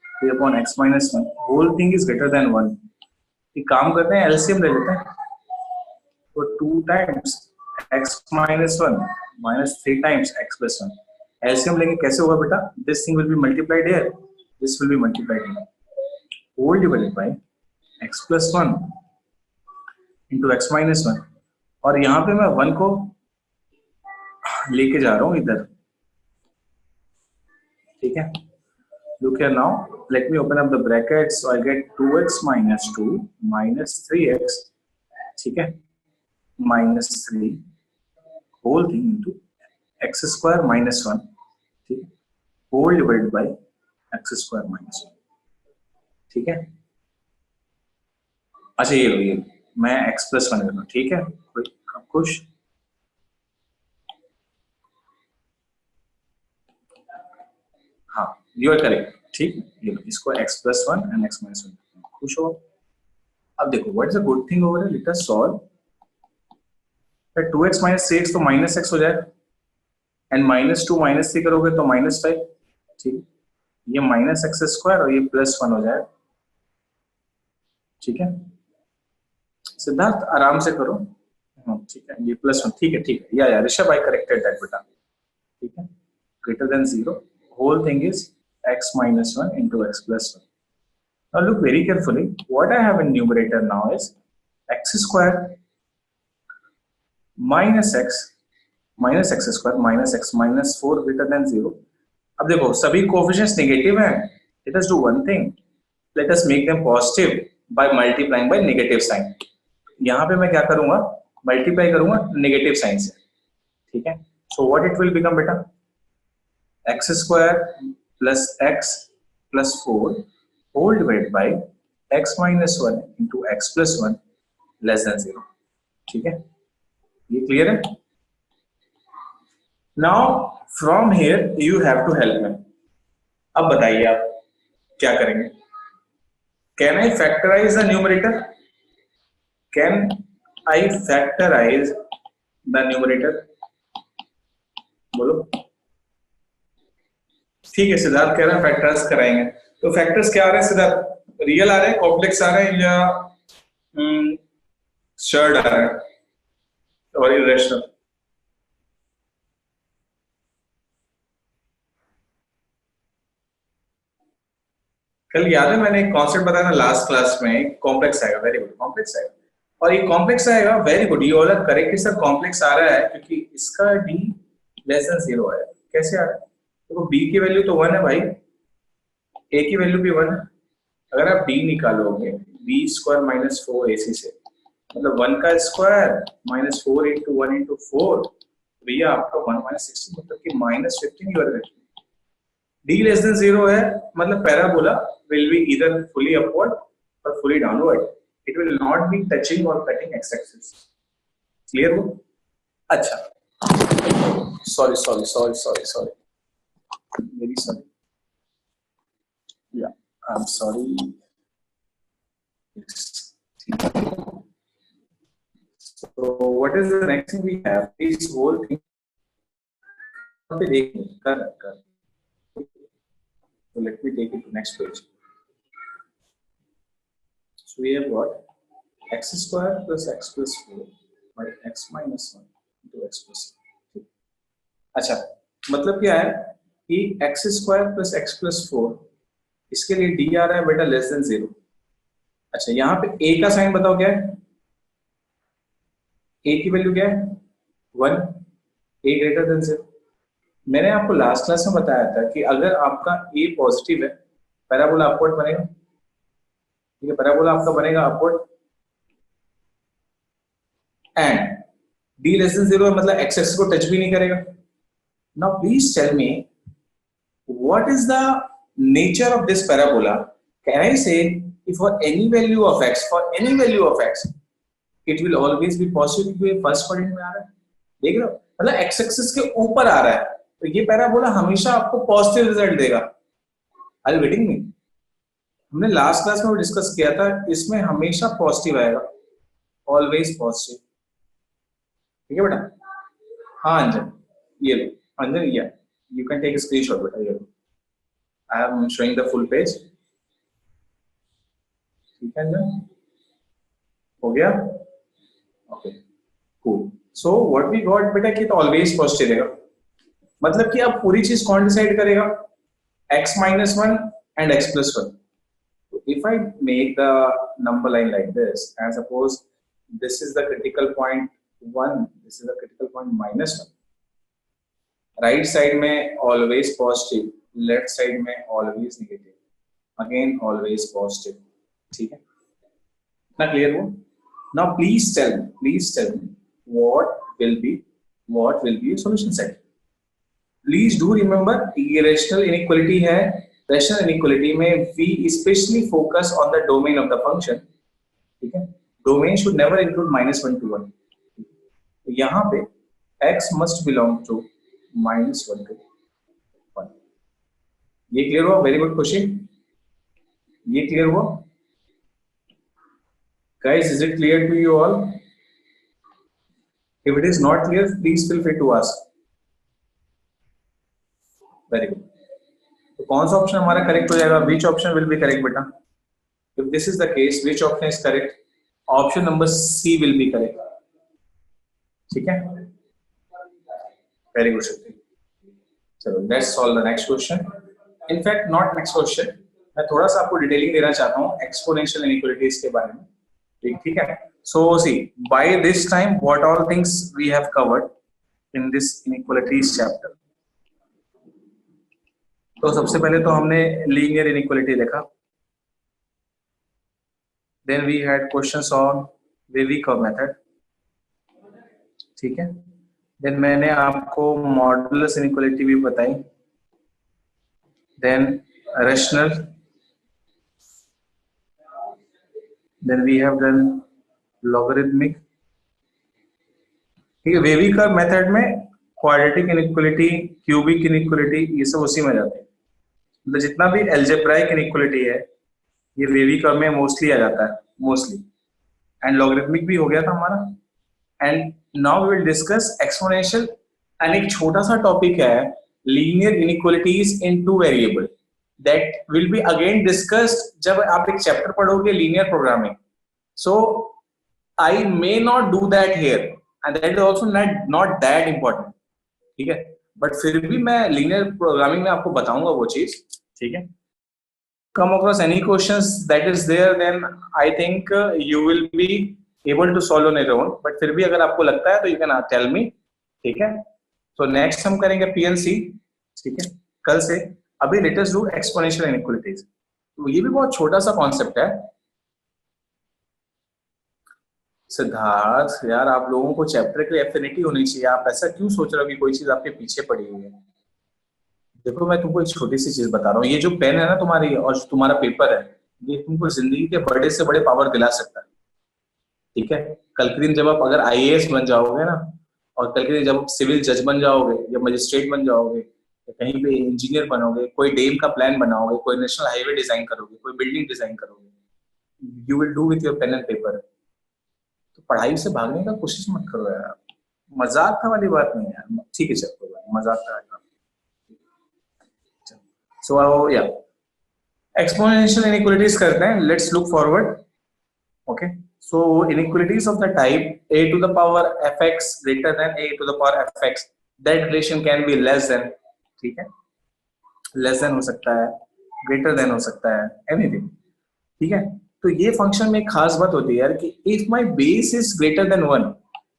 3 upon x minus 1 whole thing is greater than 1। एक काम करते हैं, एलसीएम ले लेते हैं। तो 2 times x minus 1 minus 3 times x plus 1 LCM लेंगे, कैसे होगा बेटा? This thing will be multiplied here, this will be multiplied here, whole divided by x plus 1 into x minus 1। और यहाँ पे मैं 1 को लेके जा रहा हूँ इधर, ठीक है? Look here now, let me open up the bracket, so I get 2x minus 2 minus 3x, ठीक है, minus 3 whole thing into x square minus 1, ठीक है, whole divided by x square minus 1, ठीक है? अच्छा ये लो, ये मैं x plus 1 कर रहा हूँ, ठीक है? कोई खुश? हाँ, यू आर करेक्ट, ठीक। ये लो, इसको x plus 1 and x minus 1, खुश हो? अब देखो, what is the good thing over here, let us solve. 2x minus 3x तो minus x हो जाए, एंड minus 2 minus 3 करोगे तो minus 5, ठीक। ये minus x स्क्वायर और ये plus 1 हो जाए, ठीक है? सिद्धार्थ आराम से करो, ठीक है, ये +1, ठीक है, ठीक है, या ऋषभ आई करेक्टेड दैट बेटा, ठीक है, greater than 0, whole thing is x minus 1 into x plus 1. Now look very carefully, what I have in numerator now is x square minus x square minus x minus 4 greater than 0. अब देखो सभी coefficients negative हैं, let us do one thing, let us make them positive by multiplying by negative sign। यहाँ पे मैं क्या करूंगा, multiply करूंगा नेगेटिव साइन से, ठीक है? So what it will become बेटा, x square plus x plus 4 whole divided by x minus 1 into x plus 1 less than 0, ठीक है? ये क्लियर है? Now from here you have to help me. अब बताइए आप क्या करेंगे? Can I factorise the numerator? Can I factorise the numerator? बोलो। ठीक है, सिद्धार्थ कह रहा है फैक्टर्स कराएंगे। तो फैक्टर्स क्या आ रहे हैं सिद्धार्थ? रियल आ रहे हैं, कॉम्प्लेक्स आ रहे हैं, या शर्ड आ रहे हैं और इरेशनल? कल याद है मैंने एक कॉन्सेप्ट बताया ना लास्ट क्लास में, कॉम्प्लेक्स आएगा, वेरी गुड, कॉम्प्लेक्स आएगा, और ये कॉम्प्लेक्स आएगा, very good, you all are correct sir, complex आ रहा है क्योंकि इसका d लेस देन 0 है। कैसे आ रहा है? देखो b की वैल्यू तो 1 है भाई, a की वैल्यू भी 1 है। अगर आप d निकालोगे b स्क्वायर माइनस 4ac से, मतलब 1 का स्क्वायर माइनस 4 इंटू 1 इंटू 4, भैया आपका 1 माइनस 16, मतलब कि minus 15 you are getting. d less than 0 है, मतलब parabola will be either fully upward or fully downward. It will not be touching or cutting x-axis. Clear हो? अच्छा, sorry, very sorry. Yeah, I'm sorry. So what is the next thing we have? This whole thing. कर. So let me take it to next page. So we have got x square plus x plus 4 by x minus 1 into x plus 2. अच्छा, मतलब क्या है कि x square plus x plus 4, इसके लिए d आ रहा है बेटा लेस देन 0। अच्छा, यहाँ पे a का साइन बताओ क्या है? a की वैल्यू क्या है? 1, a ग्रेटर देन 0। मैंने आपको लास्ट क्लास में बताया था कि अगर आपका a पॉजिटिव है, पैराबोला अपवर्ड बनेगा, ठीक है, पैराबोला आपका बनेगा upward, and d less than 0 मतलब x एक्सिस को टच भी नहीं करेगा। Now please tell me what is the nature of this parabola. Can I say if for any value of x it will always be positive, क्योंकि first quadrant में आ रहा है, देख रहे हो, मतलब x एक्सिस के ऊपर आ रहा है, तो ये पैराबोला हमेशा आपको पॉजिटिव रिजल्ट देगा। Are you getting me? हमने लास्ट क्लास में डिस्कस किया था, इसमें हमेशा पॉजिटिव आएगा, ऑलवेज पॉजिटिव। ठीक है बेटा? हाँ अंजन, ये लो अंजन, या यू कैन टेक स्क्रीनशॉट बेटा, ये लो, I am showing the full page. ठीक है अंजन, हो गया? Okay cool. So what we got बेटा कि तो ऑलवेज पॉजिटिव रहेगा, मतलब कि अब पूरी चीज कौन डिसाइड करेगा? x minus 1 and x plus 1. So if I make the number line like this, and suppose this is the critical point 1, this is the critical point minus 1, right side में always positive, left side में always negative, again always positive. ठीक है ना? Clear हो? Now please tell me what will be a solution set. Please do remember ये rational inequality है, rational inequality में we especially focus on the domain of the function. ठीक है? Domain should never include -1 to 1. यहाँ पे x must belong to -1 to 1. ये clear हुआ? Very good question, ये क्लियर हुआ? Guys, is it clear to you all? If it is not clear, please feel free to ask. Very good. तो कौन सा option हमारा करेक्ट हो जाएगा? Which option will be correct बेटा? If this is the case, which option is correct? Option number C will be correct. ठीक है, very good Shakti. चलो let's solve the next question. In fact not next question, मैं थोड़ा सा आपको detailing देना चाहता हूँ एक्सपोनेंशियल इनइक्वालिटीज के बारे में। ठीक है, so see by this time what all things we have covered in this inequalities chapter. तो सबसे पहले तो हमने लीनियर इनइक्वालिटी देखा, then we had questions on wavy curve method. ठीक है, देन मैंने आपको मॉडुलस इनइक्वालिटी भी बताई, then rational, then we have done logarithmic. ठीक है, वेवी कर्व मेथड में क्वाड्रेटिक इनइक्वालिटी, क्यूबिक इनइक्वालिटी, ये सब उसी में जाते हैं। मतलब जितना भी एल्जेब्राइक इनइक्वालिटी है ये वेवी कर्व में मोस्टली आ जाता है, मोस्टली। एंड लॉगरिथमिक भी हो गया था हमारा। And now we will discuss exponential, and एक छोटा सा टॉपिक है linear inequalities in two variable, that will be again discussed जब आप एक चैप्टर पढ़ोगे linear programming. So I may not do that here and that is also not that important. ठीक है, बट फिर भी मैं लीनियर प्रोग्रामिंग में आपको बताऊंगा वो चीज। ठीक है, come across any questions that is there, then I think you will be able to solve on your own, but फिर भी अगर आपको लगता है तो you can tell me। ठीक है, so next हम करेंगे PNC। ठीक है, कल से। अभी let us do exponential inequalities। तो ये भी बहुत छोटा सा कॉन्सेप्ट है। सिद्धार्थ यार, आप लोगों को चैप्टर की एफिनिटी होनी चाहिए, आप ऐसा क्यों सोच रहे हो कि कोई चीज आपके पीछे पड़ी हुई है? देखो मैं तुमको एक छोटी सी चीज बता रहा हूँ, ये जो पेन है ना तुम्हारी और तुम्हारा पेपर है, ये तुमको जिंदगी के बड़े से बड़े पावर दिला सकता है। ठीक है, कल के दिन जब आप अगर IAS बन जाओगे ना, और कल के दिन जब आप सिविल जज बन जाओगे या मजिस्ट्रेट बन जाओगे या कहीं पे इंजीनियर बनोगे, कोई डैम का प्लान बनाओगे, कोई नेशनल हाईवे डिजाइन करोगे, कोई बिल्डिंग डिजाइन करोगे, you will do with your pen and paper. तो पढ़ाई से भागने का कोशिश मत करो यार, मजाक का वाली बात नहीं है यार। ठीक है चलो, मजाक का। So yeah, exponential inequalities करते हैं। Let's look forward. Okay, so inequalities of the type a to the power fx greater than a to the power fx, that relation can be less than। ठीक है, less than हो सकता है, greater than हो सकता है, anything। ठीक है, तो ये फंक्शन में एक खास बात होती है यार कि if my base is greater than 1,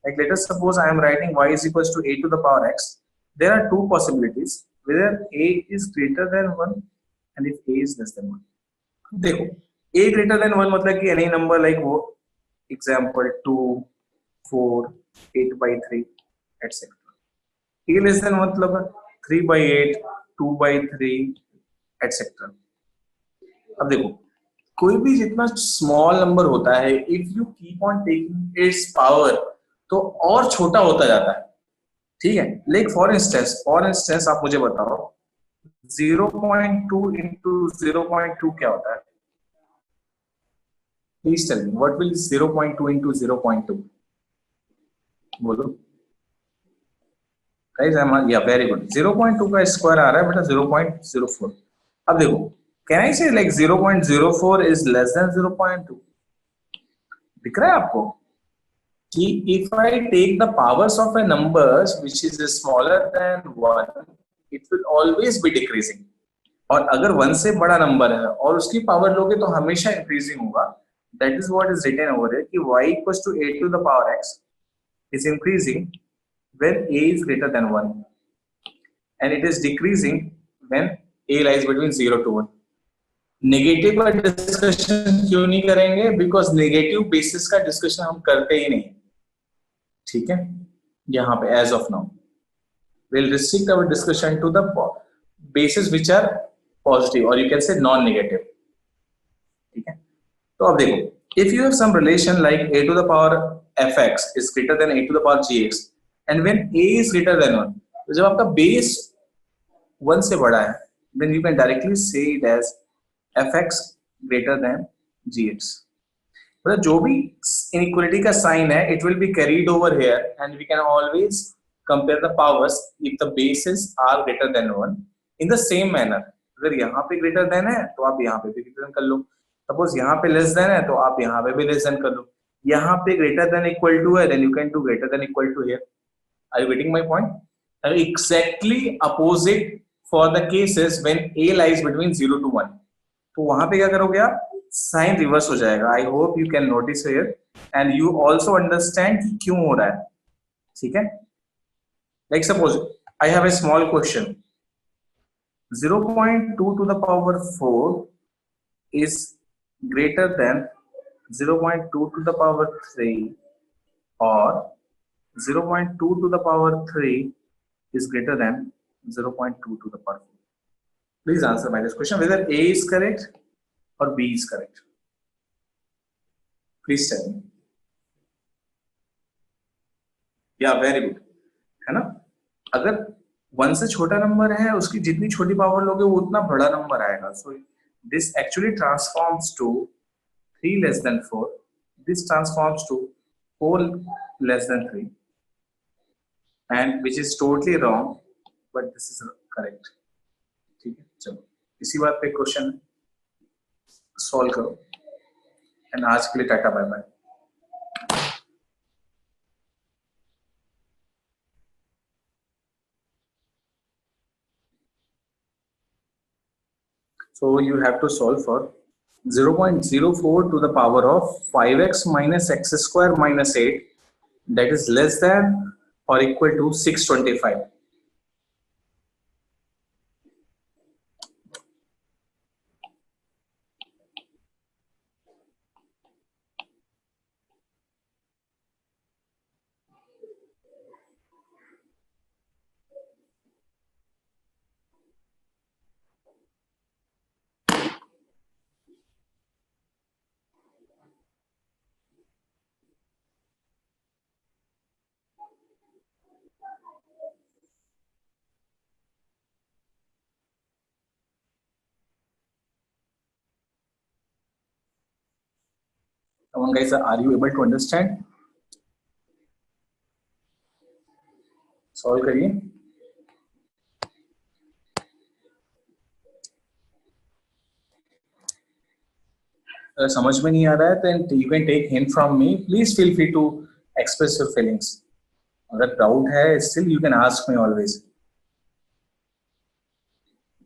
like let us suppose I am writing y is equals to a to the power x, there are two possibilities whether a is greater than 1 and if a is less than 1। देखो a greater than 1 मतलब कि any number like वो example 2, 4, 8/3 etc। a less than मतलब 3/8, 2/3 etc। अब देखो कोई भी जितना स्मॉल नंबर होता है, if you keep on taking it's power तो और छोटा होता जाता है। ठीक है, लाइक फॉर इंस्टेंस आप मुझे बताओ 0.2 into 0.2 क्या होता है? Please tell me what will 0.2 into 0.2? बोलो guys, yeah, very good. 0.2 का स्क्वायर आ रहा है बेटा 0.04. अब देखो, can I say like 0.04 is less than 0.2? दिख रहा है आपको कि if I take the powers of a numbers which is smaller than 1, it will always be decreasing. और अगर 1 से बड़ा नंबर है और उसकी पावर लोगे तो हमेशा इंक्रीजिंग होगा. That is what is written over here कि y equals to a to the power x is increasing when a is greater than 1 and it is decreasing when a lies between 0 to 1. Negative का discussion क्यों नहीं करेंगे? Because negative basis का discussion हम करते ही नहीं. ठीक है, यहाँ पे as of now we'll restrict our discussion to the bases which are positive or you can say non-negative. ठीक है, तो अब देखो, if you have some relation like a to the power fx is greater than a to the power gx and when a is greater than 1, तो जब आपका base 1 से बड़ा है then you can directly say it as fx greater than gx. मतलब जो भी inequality का साइन है it will be carried over here and we can always compare the powers if the bases are greater than 1 in the same manner. अगर यहाँ पे greater than है तो आप यहाँ पे भी greater than कर लो. Suppose यहाँ पे less than है तो आप यहाँ पे भी less than कर लो. यहाँ पे greater than equal to है then you can do greater than equal to here. Are you getting my point? Exactly opposite for the cases when a lies between 0 to 1. तो वहां पे क्या करोगे आप? साइन रिवर्स हो जाएगा. I hope you can notice here and you also understand कि क्यों हो रहा है. ठीक है, like suppose I have a small question. 0.2 to the power 4 is greater than 0.2 to the power 3 or 0.2 to the power 3 is greater than 0.2 to the power 4. Please answer my this question whether A is correct or B is correct. Please tell me. Yeah, very good. है ना? अगर 1 से छोटा number है उसकी जितनी छोटी power लोगे वो उतना बड़ा नंबर आएगा. So this actually transforms to 3 less than 4. This transforms to 4 less than 3, and which is totally wrong, but this is correct. ठीक है, चलो इसी बात पे क्वेश्चन सॉल्व करो एंड आज के लिए टाटा bye bye. So you have to solve for 0.04 to the power of 5x minus x square minus 8 that is less than or equal to 625. Come on guys, are you able to understand? Solve करिए. अगर समझ में नहीं आ रहा है then you can take hint from me. Please feel free to express your feelings. अगर doubt है still you can ask me always.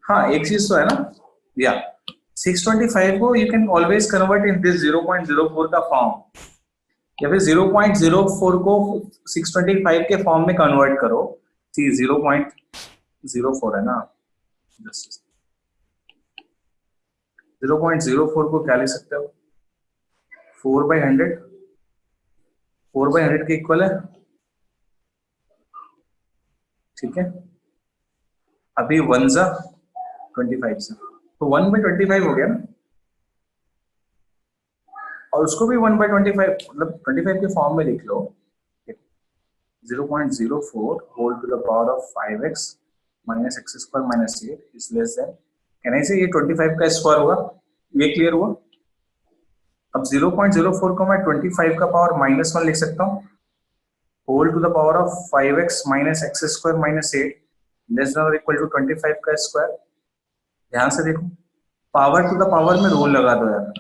हाँ, एक चीज तो है ना, yeah, 625 को you can always convert in this 0.04 का फॉर्म या फिर 0.04 को 625 के फॉर्म में कन्वर्ट करो. सी 0.04 है ना, 0.04 को क्या लिख सकते हो? 4/100. 4/100 के इक्वल है. ठीक है, अभी 1 जा 25 से तो 1/25 हो गया ना, और उसको भी 1/25 मतलब 25 के फॉर्म में लिख लो. 0.04 whole to the power of 5x minus x square minus 8 is less than, can I say ये 25 का स्क्वायर होगा. ये क्लियर हुआ? अब 0.04 को मैं 25 का पावर -1 लिख सकता हूँ, whole to the power of 5x minus x square minus 8 less than और इक्वल टू 25 का स्क्वायर। ध्यान से देखो, पावर टू द पावर में रूल लगा दो यार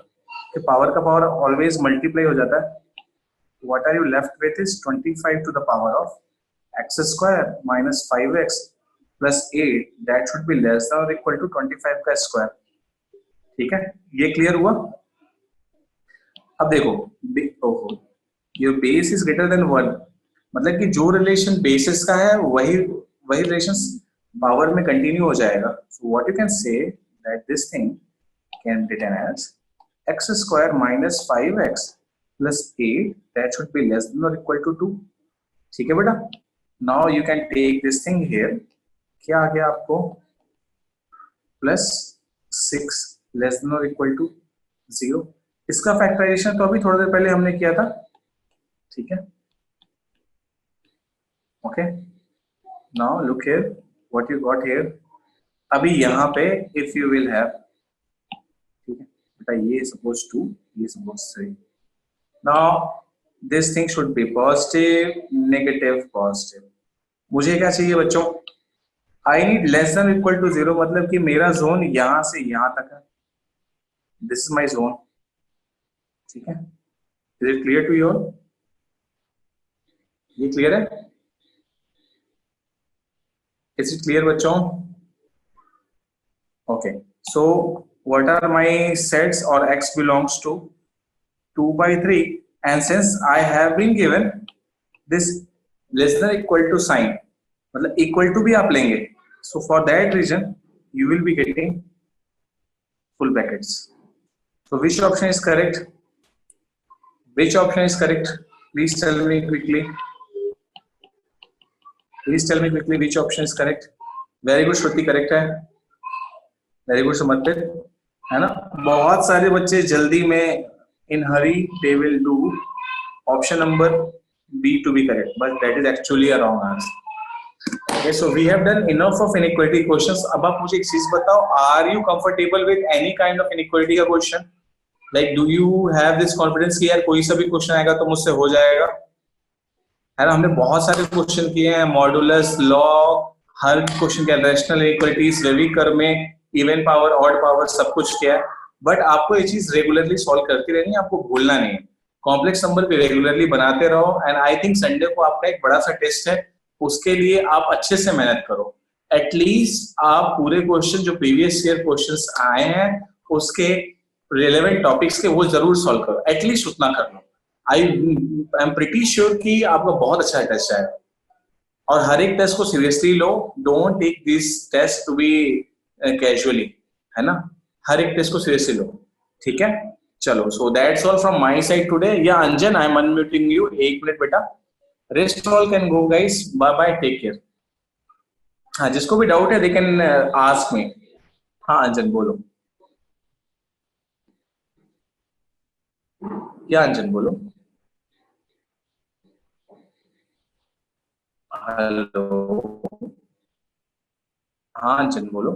कि पावर का पावर ऑलवेज मल्टीप्लाई हो जाता है। What are you left with is 25 to the power of x square minus 5x plus 8 that should be less than और इक्वल टू 25 का स्क्वायर। ठीक है, ये क्लियर हुआ? अब देखो, your base is greater then 1, मतलब कि जो रिलेशन बेसिस का है वही रिलेशन पावर में कंटिन्यू हो जाएगा। So what you can say that this thing can written as x square minus 5x plus 8 that should be less than और इक्वल टू 2। ठीक है बेटा, now you can take this thing here, क्या आ गया आपको, प्लस 6 लेस देन और equal to 0। इसका फैक्टराइजेशन तो अभी थोड़ी देर पहले हमने किया था। ठीक है, okay, now look here what you got here. अभी यहाँ पे इफ यू विल हैव, ठीक है बेटा, ये सपोज 2, ये suppose 3, now this thing should be positive negative positive. मुझे क्या चाहिए बच्चों, I need less than equal to 0, मतलब कि मेरा जोन यहां से यहां तक है, दिस इज माई जोन। ठीक है, is it clear to you all? ये क्लियर है? इज इट क्लियर बच्चों? Okay, so what are my sets और x belongs to 2/3 and since I have been given this less than equal to sign, मतलब equal to भी आप लेंगे, so for that reason you will be getting full brackets. So which option is correct? Which option is correct? Please tell me quickly. Please tell me quickly which option is correct. Very good Shruti, correct है। Very good समर्पित, है ना। बहुत सारे बच्चे जल्दी में in hurry they will do option number B to be correct, but that is actually a wrong answer. Okay, so we have done enough of inequality questions. अब आप मुझे एक चीज बताओ, are you comfortable with any kind of inequality का question? Like, do you have this confidence कि यार कोई सा भी क्वेश्चन आएगा तो मुझसे हो जाएगा, है ना। हमने बहुत सारे क्वेश्चन किए हैं, मॉडुलस, लॉ, हर क्वेश्चन के रैशनल इनइक्वालिटीज, लेवी कर में इवन पावर ऑड पावर सब कुछ किया है, बट आपको ये चीज रेगुलरली सॉल्व करती रहनी है, आपको भूलना नहीं है। कॉम्प्लेक्स नंबर पे रेगुलरली बनाते रहो एंड आई थिंक संडे को आपका एक बड़ा सा टेस्ट है, उसके लिए आप अच्छे से मेहनत करो। एटलीस्ट आप पूरे क्वेश्चन जो प्रीवियस ईयर क्वेश्चंस आए हैं उसके रिलेवेंट टॉपिक्स के वो जरूर सॉल्व करो, एटलीस्ट उतना कर लो। आई एम प्रिटी श्योर कि आपका बहुत अच्छा टेस्ट आएगा, और हर एक टेस्ट को सीरियसली लो, don't take this test to be casually, है ना। हर एक टेस्ट को सीरियसली लो, ठीक है। चलो, so that's all from my side today. Yeah Anjan, I am unmuting you, 1 minute बेटा। Rest all can go guys, bye bye, take care. हाँ, जिसको भी डाउट है दे कैन आस्क मी। हाँ अंजन बोलो, क्या अंजन बोलो। हेलो, हाँ अंजन बोलो।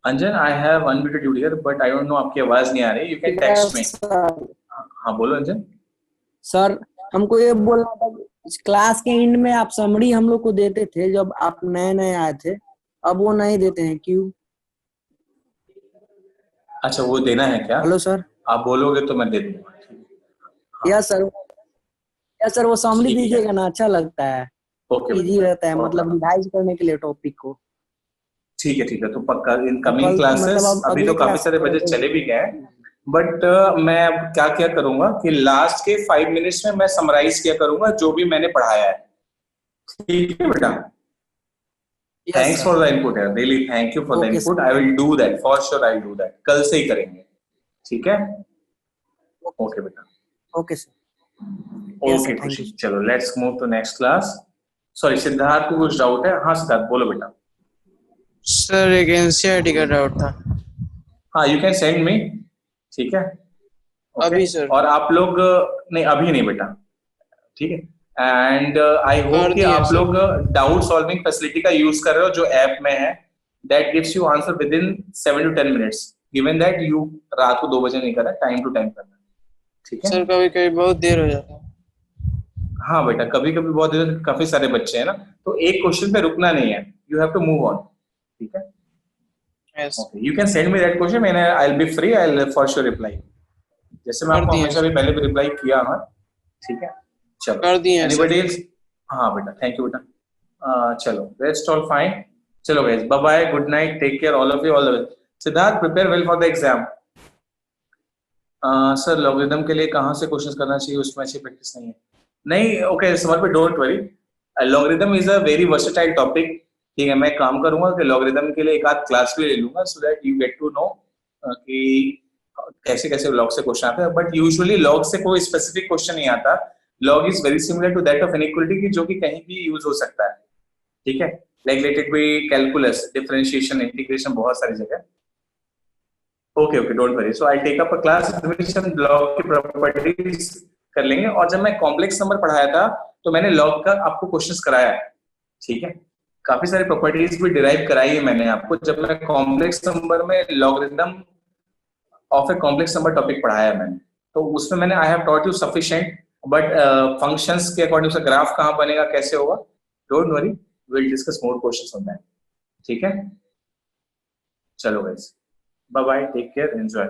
Anjan, I have unmuted you here but I don't know, आपकी आवाज नहीं आ रही, यू कैन टेक्स्ट मी। हाँ बोलो अंजन। सर, हमको ये बोलना था, क्लास के एंड में आप समरी हम लोग को देते थे जब आप नए नए आए थे, अब वो नहीं देते हैं, क्यों? अच्छा, वो देना है क्या? Hello sir. आप बोलोगे तो मैं दे दूंगा। हाँ। यस सर, वो समरी दीजिएगा ना, अच्छा लगता है, ओके, इजी रहता है, मतलब रिवाइज करने के लिए टॉपिक को। ठीक है, तो पक्का इन कमिंग क्लासेस, मतलब अभी तो काफी सारे बच्चे चले भी गए, बट मैं अब क्या करूंगा कि लास्ट के 5 मिनट्स में मैं समराइज किया करूंगा जो भी मैंने पढ़ाया है, ठीक है बेटा। थैंक्स फॉर द इनपुट यार, really thank you for the input. I will do that for sure, I will do that, कल से ही करेंगे, ठीक है। ओके बेटा, ओके सर, ओके खुशी। चलो let's move to next class. Sorry, Siddharth को कुछ डाउट है? हाँ सिद्धार्थ बोलो बेटा। सर, एक एनसीईआरटी का डाउट था। हाँ, यू कैन सेंड मी, ठीक है। अभी सर? और आप लोग नहीं, अभी नहीं बेटा, ठीक है। एंड आई होप कि आप लोग डाउट सॉल्विंग फैसिलिटी का यूज कर रहे हो जो ऐप में है, that gives you answer with in 7 to 10 minutes. Given that you रात को 2 बजे नहीं करना, टाइम टू टाइम करना, ठीक है। सर कभी कभी बहुत देर हो जाता है। हाँ बेटा, कभी कभी बहुत काफी सारे बच्चे हैं ना, तो एक क्वेश्चन पे रुकना नहीं है, you have to move on, ठीक है। Yes okay, you can send me that question and I will be free, I will for sure reply. जैसे मैं कर आपको दिए हमेशा भी पहले भी रिप्लाई किया हाँ, ठीक है। चलो कर दिए हैं एनीबॉडी सर। एल्स? हाँ बेटा, थैंक यू बेटा। चलो रेस्ट ऑल फाइन। चलो guys, bye bye, good night, take care all of you, all the best. Siddharth, prepare well for the exam. Sir logarithm के लिए कहाँ से क्वेश्चंस करना चाहिए, उसमें अच्छी प्रैक्टिस नहीं है। नहीं, okay summer, don't worry, logarithm is a very versatile topic, ठीक है। मैं काम करूंगा कि लॉगरिदम के लिए एक आध क्लास भी ले लूंगा, so that you get to know कि कैसे कैसे लॉग से क्वेश्चन आते हैं। बट यूजुअली लॉग से कोई स्पेसिफिक क्वेश्चन नहीं आता। Log is very similar to that of inequality, की जो कि कहीं भी यूज हो सकता है, ठीक है। Like let it be calculus, differentiation, integration, बहुत सारी जगह। Okay okay, don't worry, so I take up a class हम लॉग की प्रॉपर्टीज कर लेंगे। और जब मैं कॉम्प्लेक्स नंबर पढ़ाया था तो मैंने लॉग का आपको क्वेश्चंस कराया है, ठीक है। काफी सारी प्रॉपर्टीज भी डिराइव कराई है मैंने आपको, जब मैं कॉम्प्लेक्स नंबर में logarithm of a complex number topic पढ़ाया है मैंने, तो उसमें मैंने I have taught you sufficient. But functions के अकॉर्डिंग से ग्राफ कहाँ बनेगा, कैसे होगा, don't worry, will discuss more questions on that, ठीक है। चलो guys, bye bye, take care, enjoy.